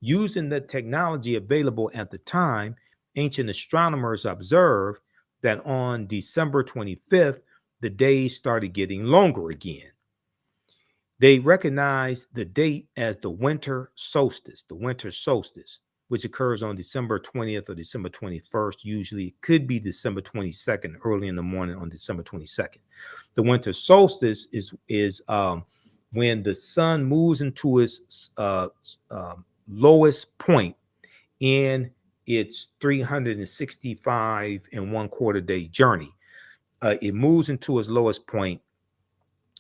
Using the technology available at the time, ancient astronomers observed that on December 25th, the days started getting longer again. They recognized the date as the winter solstice, which occurs on December 20th or December 21st. Usually it could be December 22nd, early in the morning on December 22nd. The winter solstice is when the sun moves into its lowest point in its 365 and 1/4 day journey. It moves into its lowest point.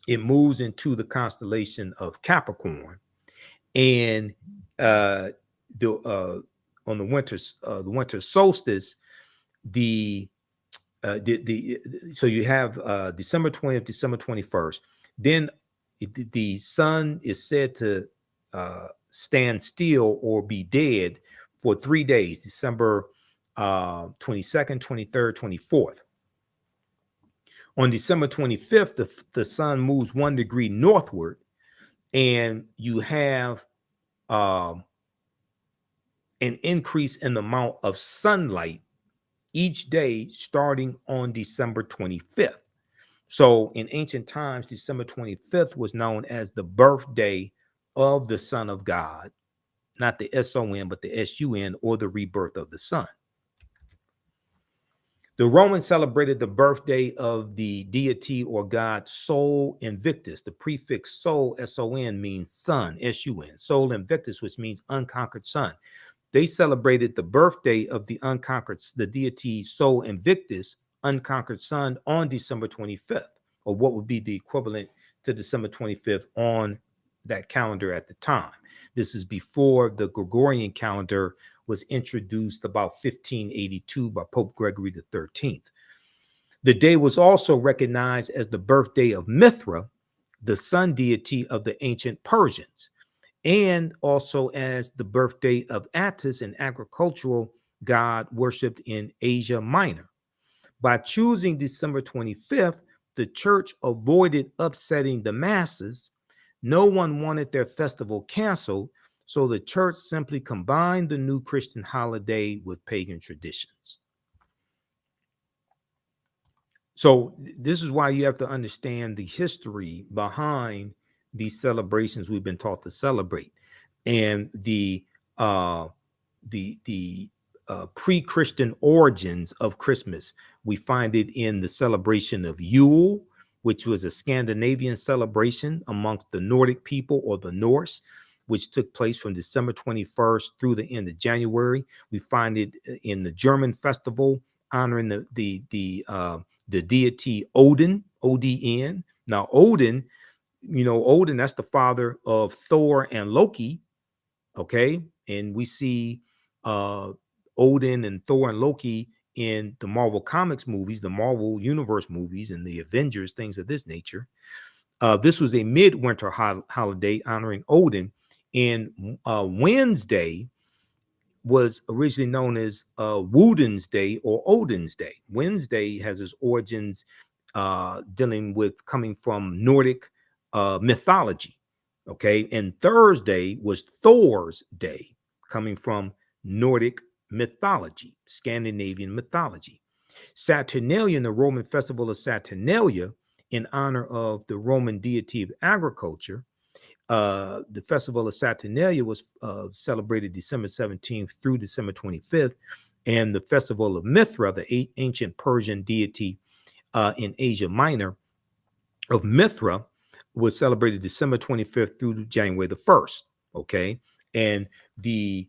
It moves into the constellation of Capricorn, and on the winter solstice, so you have December 20th, December 21st. Then the sun is said to stand still or be dead for 3 days, December 22nd, 23rd, 24th. On December 25th, the sun moves 1 degree northward, and you have an increase in the amount of sunlight each day starting on December 25th. So in ancient times, December 25th was known as the birthday of the Son of God, not the S-O-N, but the S-U-N, or the rebirth of the Son. The Romans celebrated the birthday of the deity or god Sol Invictus. The prefix Sol, S-O-N, means sun, S-U-N. Sol Invictus, which means unconquered sun. They celebrated the birthday of the deity Sol Invictus, unconquered sun, on December 25th, or what would be the equivalent to December 25th on that calendar at the time. This is before the Gregorian calendar was introduced about 1582 by Pope Gregory XIII. The day was also recognized as the birthday of Mithra, the sun deity of the ancient Persians, and also as the birthday of Attis, an agricultural god worshipped in Asia Minor. By choosing December 25th, the church avoided upsetting the masses. No one wanted their festival canceled, so the church simply combined the new Christian holiday with pagan traditions. So this is why you have to understand the history behind these celebrations we've been taught to celebrate, and the pre-Christian origins of Christmas. We find it in the celebration of Yule, which was a Scandinavian celebration amongst the Nordic people, or the Norse, which took place from December 21st through the end of January. We find it in the German festival honoring the deity Odin, O-D-N. Now, Odin, Odin, that's the father of Thor and Loki, okay? And we see Odin and Thor and Loki in the Marvel Comics movies, the Marvel Universe movies, and the Avengers, things of this nature. This was a midwinter holiday honoring Odin, And Wednesday was originally known as Woden's Day or Odin's Day. Wednesday has its origins dealing with coming from Nordic mythology. Okay. And Thursday was Thor's Day, coming from Nordic mythology, Scandinavian mythology. Saturnalia, the Roman festival of Saturnalia, in honor of the Roman deity of agriculture. The festival of Saturnalia was celebrated December 17th through December 25th. And the festival of Mithra, the ancient Persian deity in Asia Minor of Mithra, was celebrated December 25th through January the 1st. Okay. And the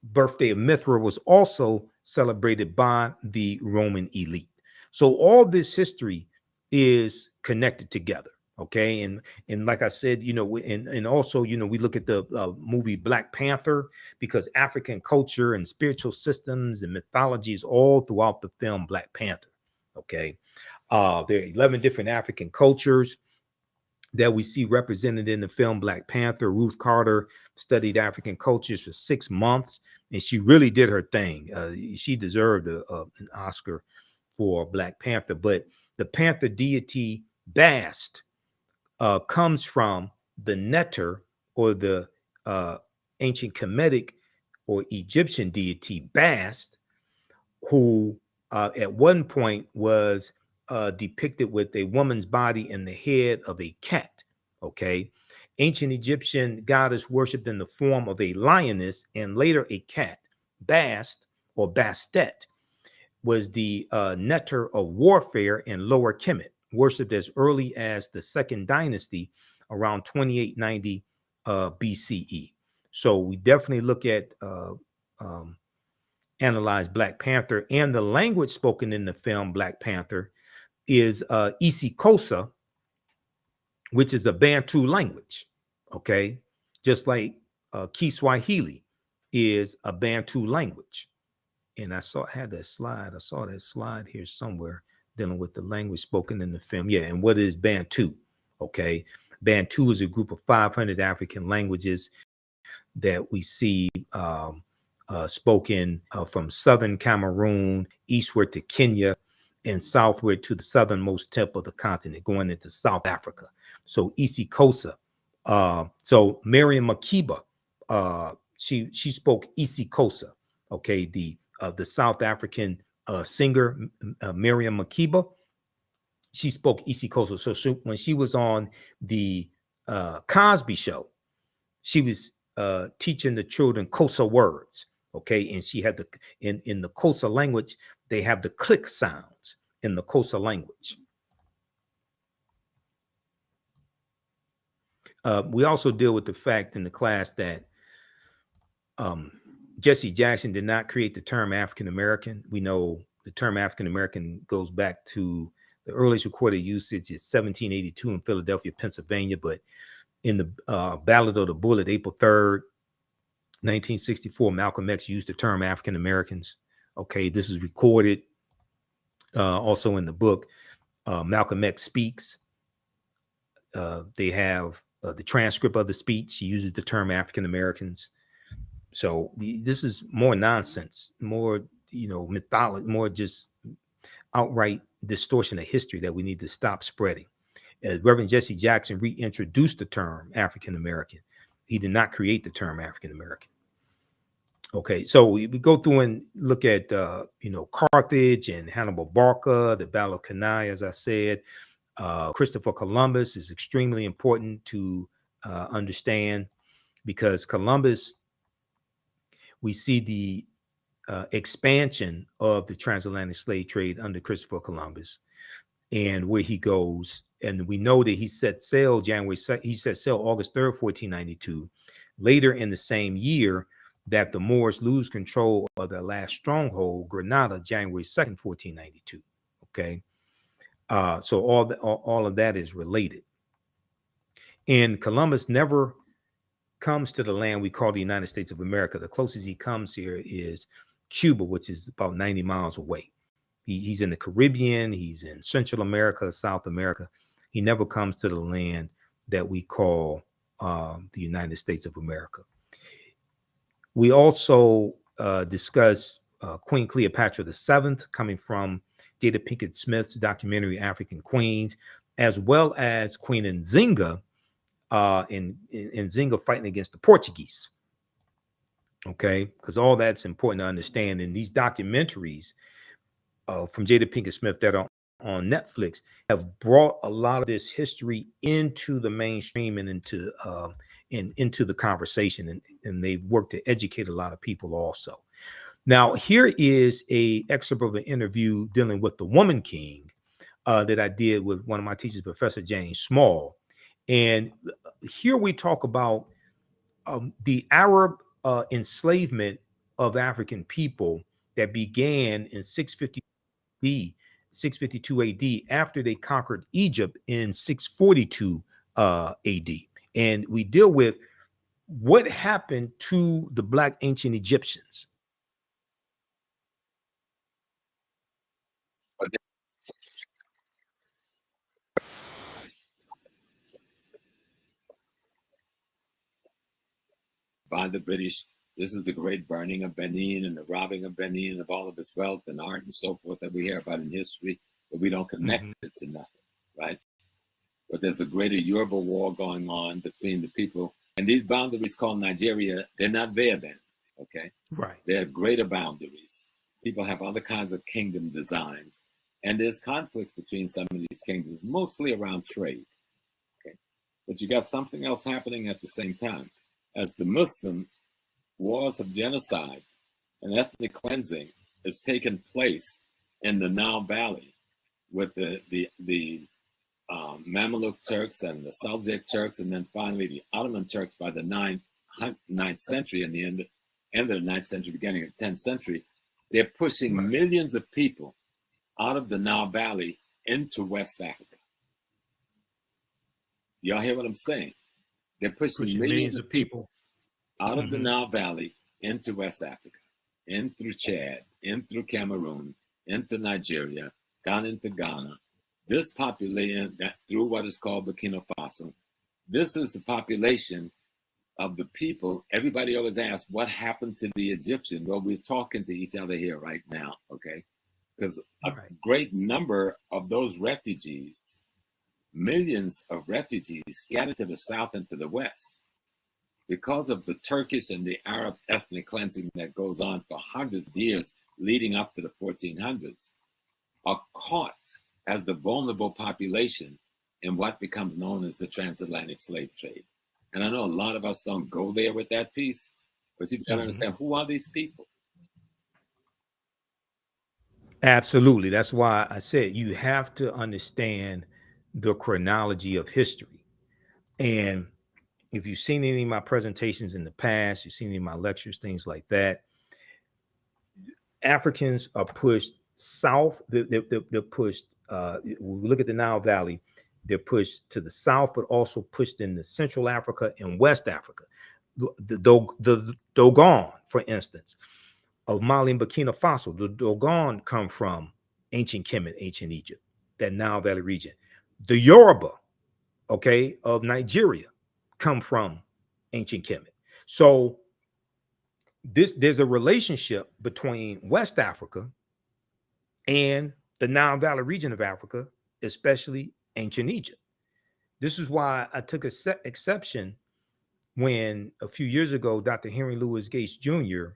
birthday of Mithra was also celebrated by the Roman elite. So all this history is connected together. Okay. And like I said, and also, we look at the movie Black Panther, because African culture and spiritual systems and mythologies all throughout the film Black Panther. Okay. There are 11 different African cultures that we see represented in the film Black Panther. Ruth Carter studied African cultures for 6 months, and she really did her thing. She deserved an Oscar for Black Panther. But the Panther deity Bast comes from the Neter, or the ancient Kemetic or Egyptian deity Bast, who at one point was depicted with a woman's body and the head of a cat. Okay. Ancient Egyptian goddess worshipped in the form of a lioness and later a cat. Bast or Bastet was the Neter of warfare in Lower Kemet, worshipped as early as the Second Dynasty around 2890 BCE. So we definitely look at analyze Black Panther, and the language spoken in the film Black Panther is isiXhosa, which is a Bantu language. Okay, just like Kiswahili is a Bantu language. And I had that slide. I saw that slide here somewhere dealing with the language spoken in the film. Yeah, and what is Bantu? Okay, Bantu is a group of 500 African languages that we see spoken from southern Cameroon eastward to Kenya and southward to the southernmost tip of the continent, going into South Africa. So isiXhosa. So Miriam Makeba, she spoke isiXhosa. Okay, the South African singer Miriam Makeba, she spoke isiXhosa. So when she was on the Cosby Show, she was teaching the children Xhosa words. Okay, and she had in the Xhosa language, they have the click sounds in the Xhosa language. We also deal with the fact in the class that Jesse Jackson did not create the term African American. We know the term African American goes back to the earliest recorded usage is 1782 in Philadelphia, Pennsylvania. But in the Ballad of the Bullet, April 3rd, 1964, Malcolm X used the term African Americans. Okay, this is recorded also in the book Malcolm X Speaks. They have the transcript of the speech. He uses the term African Americans. So this is more nonsense, more mythology, more just outright distortion of history that we need to stop spreading. Reverend Jesse Jackson reintroduced the term African American. He did not create the term African American. Okay, so we go through and look at Carthage and Hannibal Barca, the Battle of Cannae, as I said. Christopher Columbus is extremely important to understand, because Columbus, we see the expansion of the transatlantic slave trade under Christopher Columbus and where he goes. And we know that he set sail August 3rd, 1492. Later in the same year, that the Moors lose control of their last stronghold, Granada, January 2nd, 1492. Okay. So all of that is related. And Columbus never comes to the land we call the United States of America. The closest he comes here is Cuba, which is about 90 miles away. He's in the Caribbean. He's in Central America, South America. He never comes to the land that we call the United States of America. We also discuss Queen Cleopatra VII, coming from Jada Pinkett Smith's documentary African Queens, as well as Queen Nzinga, in Nzinga fighting against the Portuguese. Okay, because all that's important to understand. In these documentaries from Jada Pinkett Smith that are on Netflix have brought a lot of this history into the mainstream and into the conversation, and they've worked to educate a lot of people also. Now, here is a excerpt of an interview dealing with the Woman King that I did with one of my teachers, Professor James Small. And here we talk about the Arab enslavement of African people that began in 652 AD after they conquered Egypt in 642 AD. And we deal with what happened to the Black ancient Egyptians. By the British. This is the great burning of Benin and the robbing of Benin of all of its wealth and art and so forth that we hear about in history, but we don't connect it to nothing, right? But there's a greater Yoruba war going on between the people. And these boundaries called Nigeria, they're not there then, okay? Right. They're greater boundaries. People have other kinds of kingdom designs. And there's conflicts between some of these kingdoms, mostly around trade, okay? But you got something else happening at the same time. As the Muslim wars of genocide and ethnic cleansing has taken place in the Nile Valley with the Mamluk Turks and the Seljuk Turks, and then finally the Ottoman Turks by the 9th century and the end of the 9th century, beginning of the 10th century, they're pushing millions of people out of the Nile Valley into West Africa. Y'all hear what I'm saying? They're pushing millions of people out of the Nile Valley into West Africa, in through Chad, in through Cameroon, into Nigeria, down into Ghana. This population, through what is called Burkina Faso, this is the population of the people. Everybody always asks, what happened to the Egyptian? Well, we're talking to each other here right now, okay? Because a great number of those refugees, millions of refugees scattered to the south and to the west because of the Turkish and the Arab ethnic cleansing that goes on for hundreds of years leading up to the 1400s, are caught as the vulnerable population in what becomes known as the transatlantic slave trade. And I know a lot of us don't go there with that piece, but you've got to understand, who are these people? Absolutely. That's why I said you have to understand the chronology of history. And if you've seen any of my presentations in the past, you've seen any of my lectures, things like that, Africans are pushed south. They're pushed, when we look at the Nile Valley, they're pushed to the south, but also pushed into Central Africa and West Africa. The Dogon, for instance, of Mali and Burkina Faso, the Dogon come from ancient Kemet, ancient Egypt, that Nile Valley region. The Yoruba, okay, of Nigeria come from ancient Kemet. So there's a relationship between West Africa and the Nile Valley region of Africa, especially ancient Egypt. This is why I took exception when a few years ago, Dr. Henry Louis Gates Jr.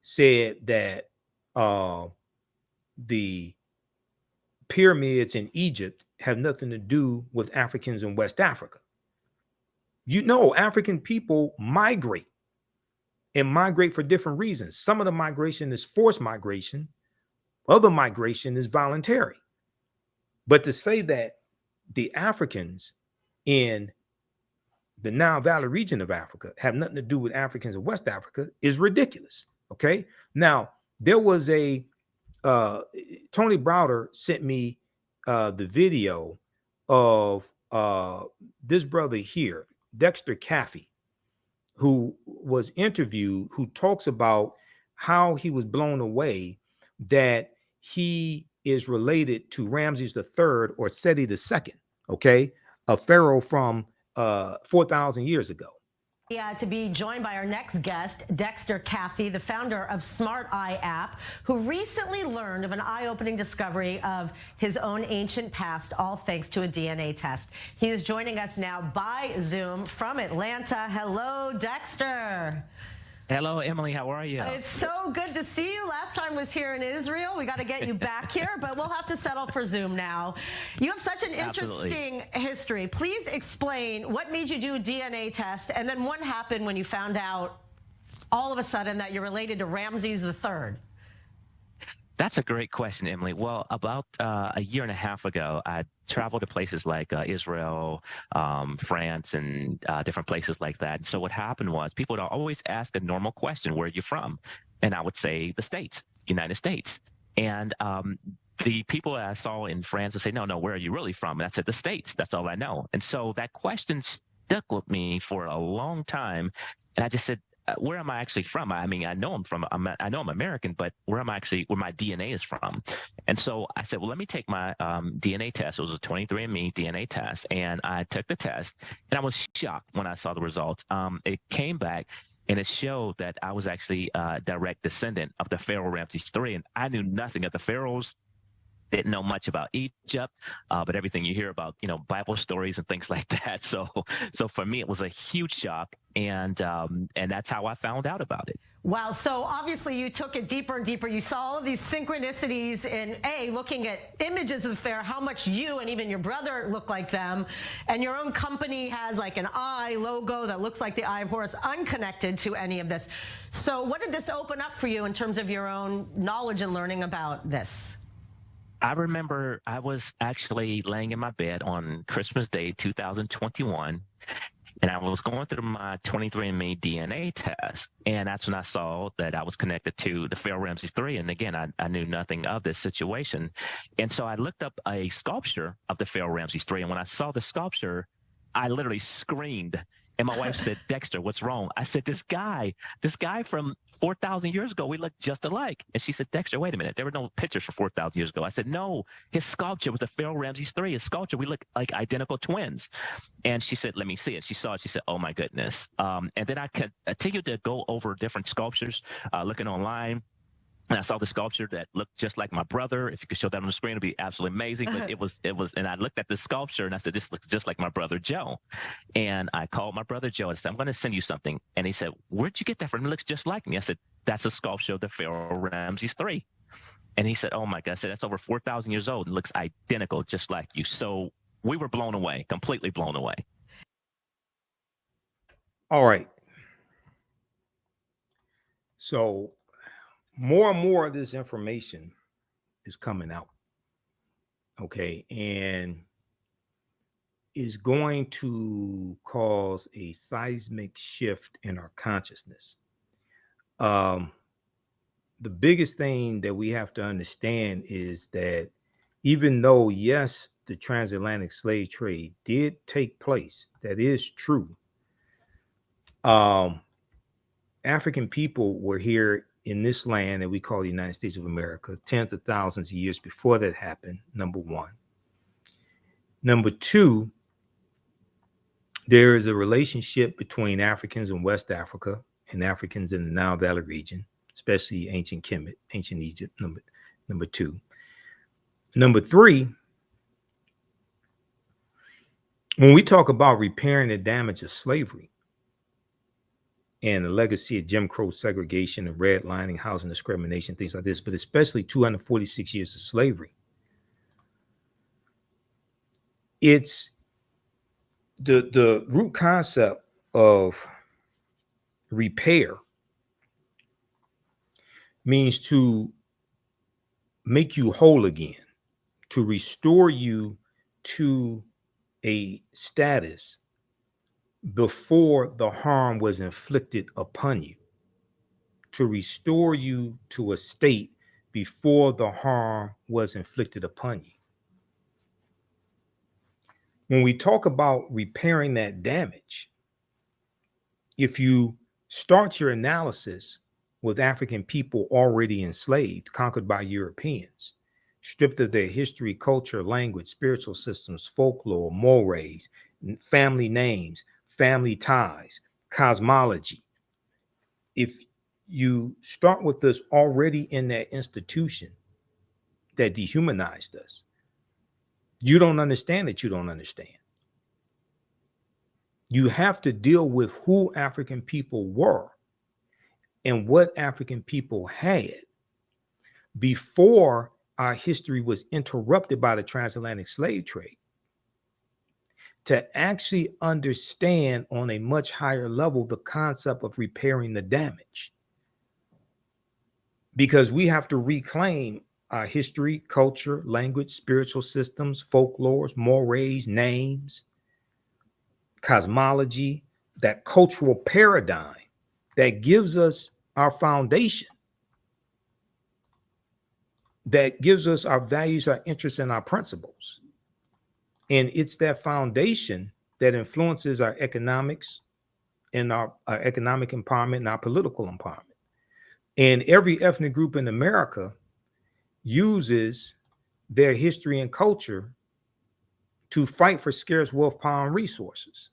said that the pyramids in Egypt have nothing to do with Africans in West Africa. You know, African people migrate and migrate for different reasons. Some of the migration is forced migration. Other migration is voluntary. But to say that the Africans in the Nile Valley region of Africa have nothing to do with Africans in West Africa is ridiculous. Okay. Now, there was a Tony Browder sent me the video of this brother here, Dexter Caffey, who was interviewed, who talks about how he was blown away that he is related to Ramses III or Seti II, okay, a pharaoh from 4,000 years ago. To be joined by our next guest, Dexter Caffey, the founder of Smart Eye app, who recently learned of an eye-opening discovery of his own ancient past, all thanks to a DNA test. He is joining us now by Zoom from Atlanta. Hello, Dexter. Hello, Emily. How are you? It's so good to see you. Last time was here in Israel. We got to get you back here, but we'll have to settle for Zoom now. You have such an interesting history. Please explain what made you do a DNA test, and then what happened when you found out all of a sudden that you're related to Ramses III. That's a great question, Emily. Well, about a year and a half ago, I traveled to places like Israel, France, and different places like that. And so what happened was people would always ask a normal question, where are you from? And I would say the States, United States. And the people that I saw in France would say, no, where are you really from? And I said, the States. That's all I know. And so that question stuck with me for a long time. And I just said, where am I actually from? I mean, I know I'm American, but where my DNA is from? And so I said, well, let me take my DNA test. It was a 23andMe DNA test. And I took the test, and I was shocked when I saw the results. It came back, and it showed that I was actually a direct descendant of the Pharaoh Ramses III. And I knew nothing of the pharaohs. Didn't know much about Egypt, but everything you hear about, Bible stories and things like that. So for me, it was a huge shock, and that's how I found out about it. Wow. So obviously you took it deeper and deeper. You saw all of these synchronicities in looking at images of the pharaoh, how much you and even your brother look like them. And your own company has like an eye logo that looks like the Eye of Horus, unconnected to any of this. So what did this open up for you in terms of your own knowledge and learning about this? I remember I was actually laying in my bed on Christmas Day, 2021, and I was going through my 23andMe DNA test, and that's when I saw that I was connected to the Pharaoh Ramses III. And again, I knew nothing of this situation. And so I looked up a sculpture of the Pharaoh Ramses III, and when I saw the sculpture, I literally screamed. And my wife said, Dexter, what's wrong? I said, this guy from 4,000 years ago, we look just alike. And she said, Dexter, wait a minute. There were no pictures from 4,000 years ago. I said, no, his sculpture was the Pharaoh Ramses III. His sculpture, we look like identical twins. And she said, let me see it. She saw it. She said, oh, my goodness. And then I continued to go over different sculptures, looking online. And I saw the sculpture that looked just like my brother. If you could show that on the screen, it'd be absolutely amazing. But it was, and I looked at the sculpture and I said, this looks just like my brother Joe. And I called my brother Joe and I said, I'm going to send you something. And he said, where'd you get that from? It looks just like me. I said, that's a sculpture of the Pharaoh Ramses III. And he said, oh my God. I said, that's over 4,000 years old and looks identical, just like you. So we were blown away, completely blown away. All right. So more and more of this information is coming out, okay, and is going to cause a seismic shift in our consciousness. The biggest thing that we have to understand is that even though, yes, the transatlantic slave trade did take place, that is true, African people were here in this land that we call the United States of America, tens of thousands of years before that happened, number one. Number two, there is a relationship between Africans in West Africa and Africans in the Nile Valley region, especially ancient Kemet, ancient Egypt, number two. Number three, when we talk about repairing the damage of slavery, and the legacy of Jim Crow segregation and redlining, housing discrimination, things like this, but especially 246 years of slavery. It's the root concept of repair means to make you whole again, to restore you to a status before the harm was inflicted upon you, to restore you to a state before the harm was inflicted upon you. When we talk about repairing that damage, if you start your analysis with African people already enslaved, conquered by Europeans, stripped of their history, culture, language, spiritual systems, folklore, mores, family names, family ties, cosmology. If you start with us already in that institution that dehumanized us, you don't understand that you don't understand. You have to deal with who African people were and what African people had before our history was interrupted by the transatlantic slave trade, to actually understand on a much higher level the concept of repairing the damage. Because we have to reclaim our history, culture, language, spiritual systems, folklores, mores, names, cosmology, that cultural paradigm that gives us our foundation, that gives us our values, our interests, and our principles. And it's that foundation that influences our economics and our economic empowerment and our political empowerment. And every ethnic group in America uses their history and culture to fight for scarce wealth, power, and resources.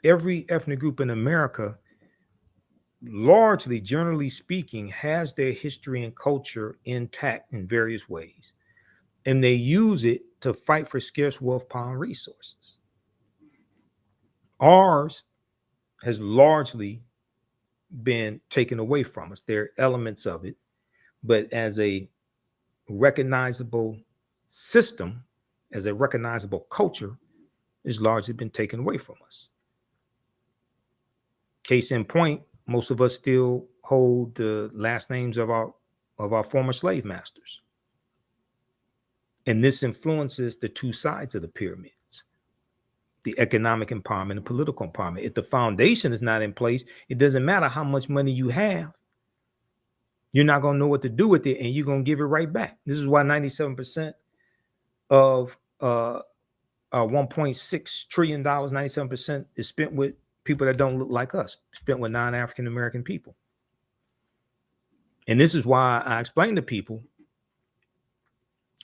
Every ethnic group in America, largely, generally speaking, has their history and culture intact in various ways. And they use it to fight for scarce wealth, power, and resources. Ours has largely been taken away from us. There are elements of it, but as a recognizable system, as a recognizable culture, has largely been taken away from us. Case in point, most of us still hold the last names of our former slave masters. And this influences the two sides of the pyramids, the economic empowerment and political empowerment. If the foundation is not in place, it doesn't matter how much money you have. You're not going to know what to do with it, and you're going to give it right back. This is why 97% of $1.6 trillion, 97% is spent with people that don't look like us, spent with non-African American people. And this is why I explain to people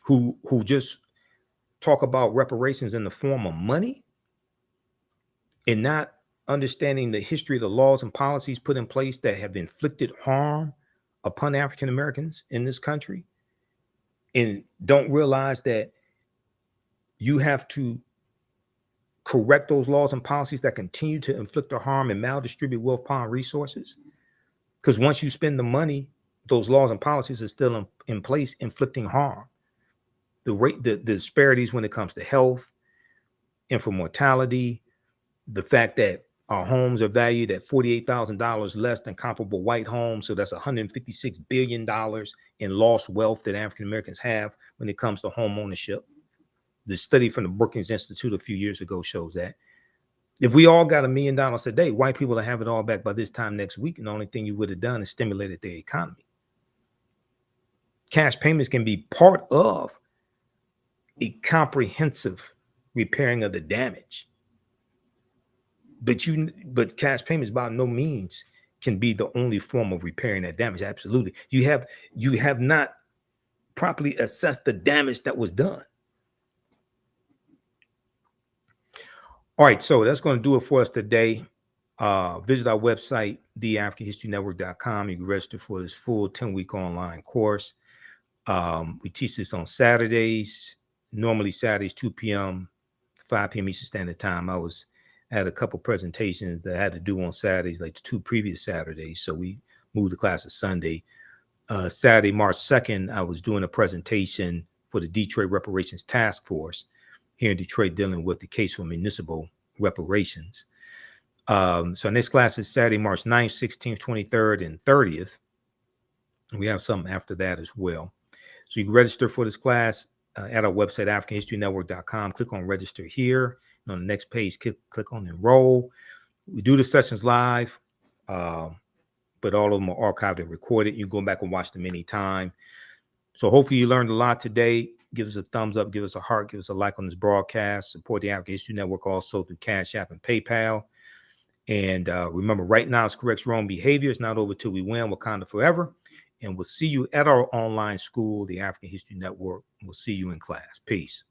who just talk about reparations in the form of money and not understanding the history of the laws and policies put in place that have inflicted harm upon African Americans in this country, and don't realize that you have to correct those laws and policies that continue to inflict the harm and maldistribute wealth, power, and resources. Because once you spend the money, those laws and policies are still in place, inflicting harm. The disparities when it comes to health, infant mortality, the fact that our homes are valued at $48,000 less than comparable white homes. So that's $156 billion in lost wealth that African Americans have when it comes to home ownership. The study from the Brookings Institute a few years ago shows that. If we all got $1 million today, white people will have it all back by this time next week. And the only thing you would have done is stimulated their economy. Cash payments can be part of a comprehensive repairing of the damage. But cash payments by no means can be the only form of repairing that damage. Absolutely. You have not properly assessed the damage that was done. All right, so that's going to do it for us today. Visit our website, theafricanhistorynetwork.com. You can register for this full 10-week online course. We teach this on Saturdays, normally Saturdays, 2 p.m., 5 p.m. Eastern Standard Time. I had a couple presentations that I had to do on Saturdays, like the 2 previous Saturdays. So we moved the class to Sunday. Saturday, March 2nd, I was doing a presentation for the Detroit Reparations Task Force here in Detroit, dealing with the case for municipal reparations. So our next class is Saturday, March 9th, 16th, 23rd, and 30th. We have something after that as well. So you can register for this class at our website, AfricanHistoryNetwork.com. Click on register here. And on the next page, click on enroll. We do the sessions live, but all of them are archived and recorded. You can go back and watch them anytime. So hopefully you learned a lot today. Give us a thumbs up, give us a heart, give us a like on this broadcast. Support the African History Network also through Cash App and PayPal. And remember, right now it's corrects wrong behavior. It's not over till we win. Wakanda forever. And we'll see you at our online school, the African History Network. We'll see you in class. Peace.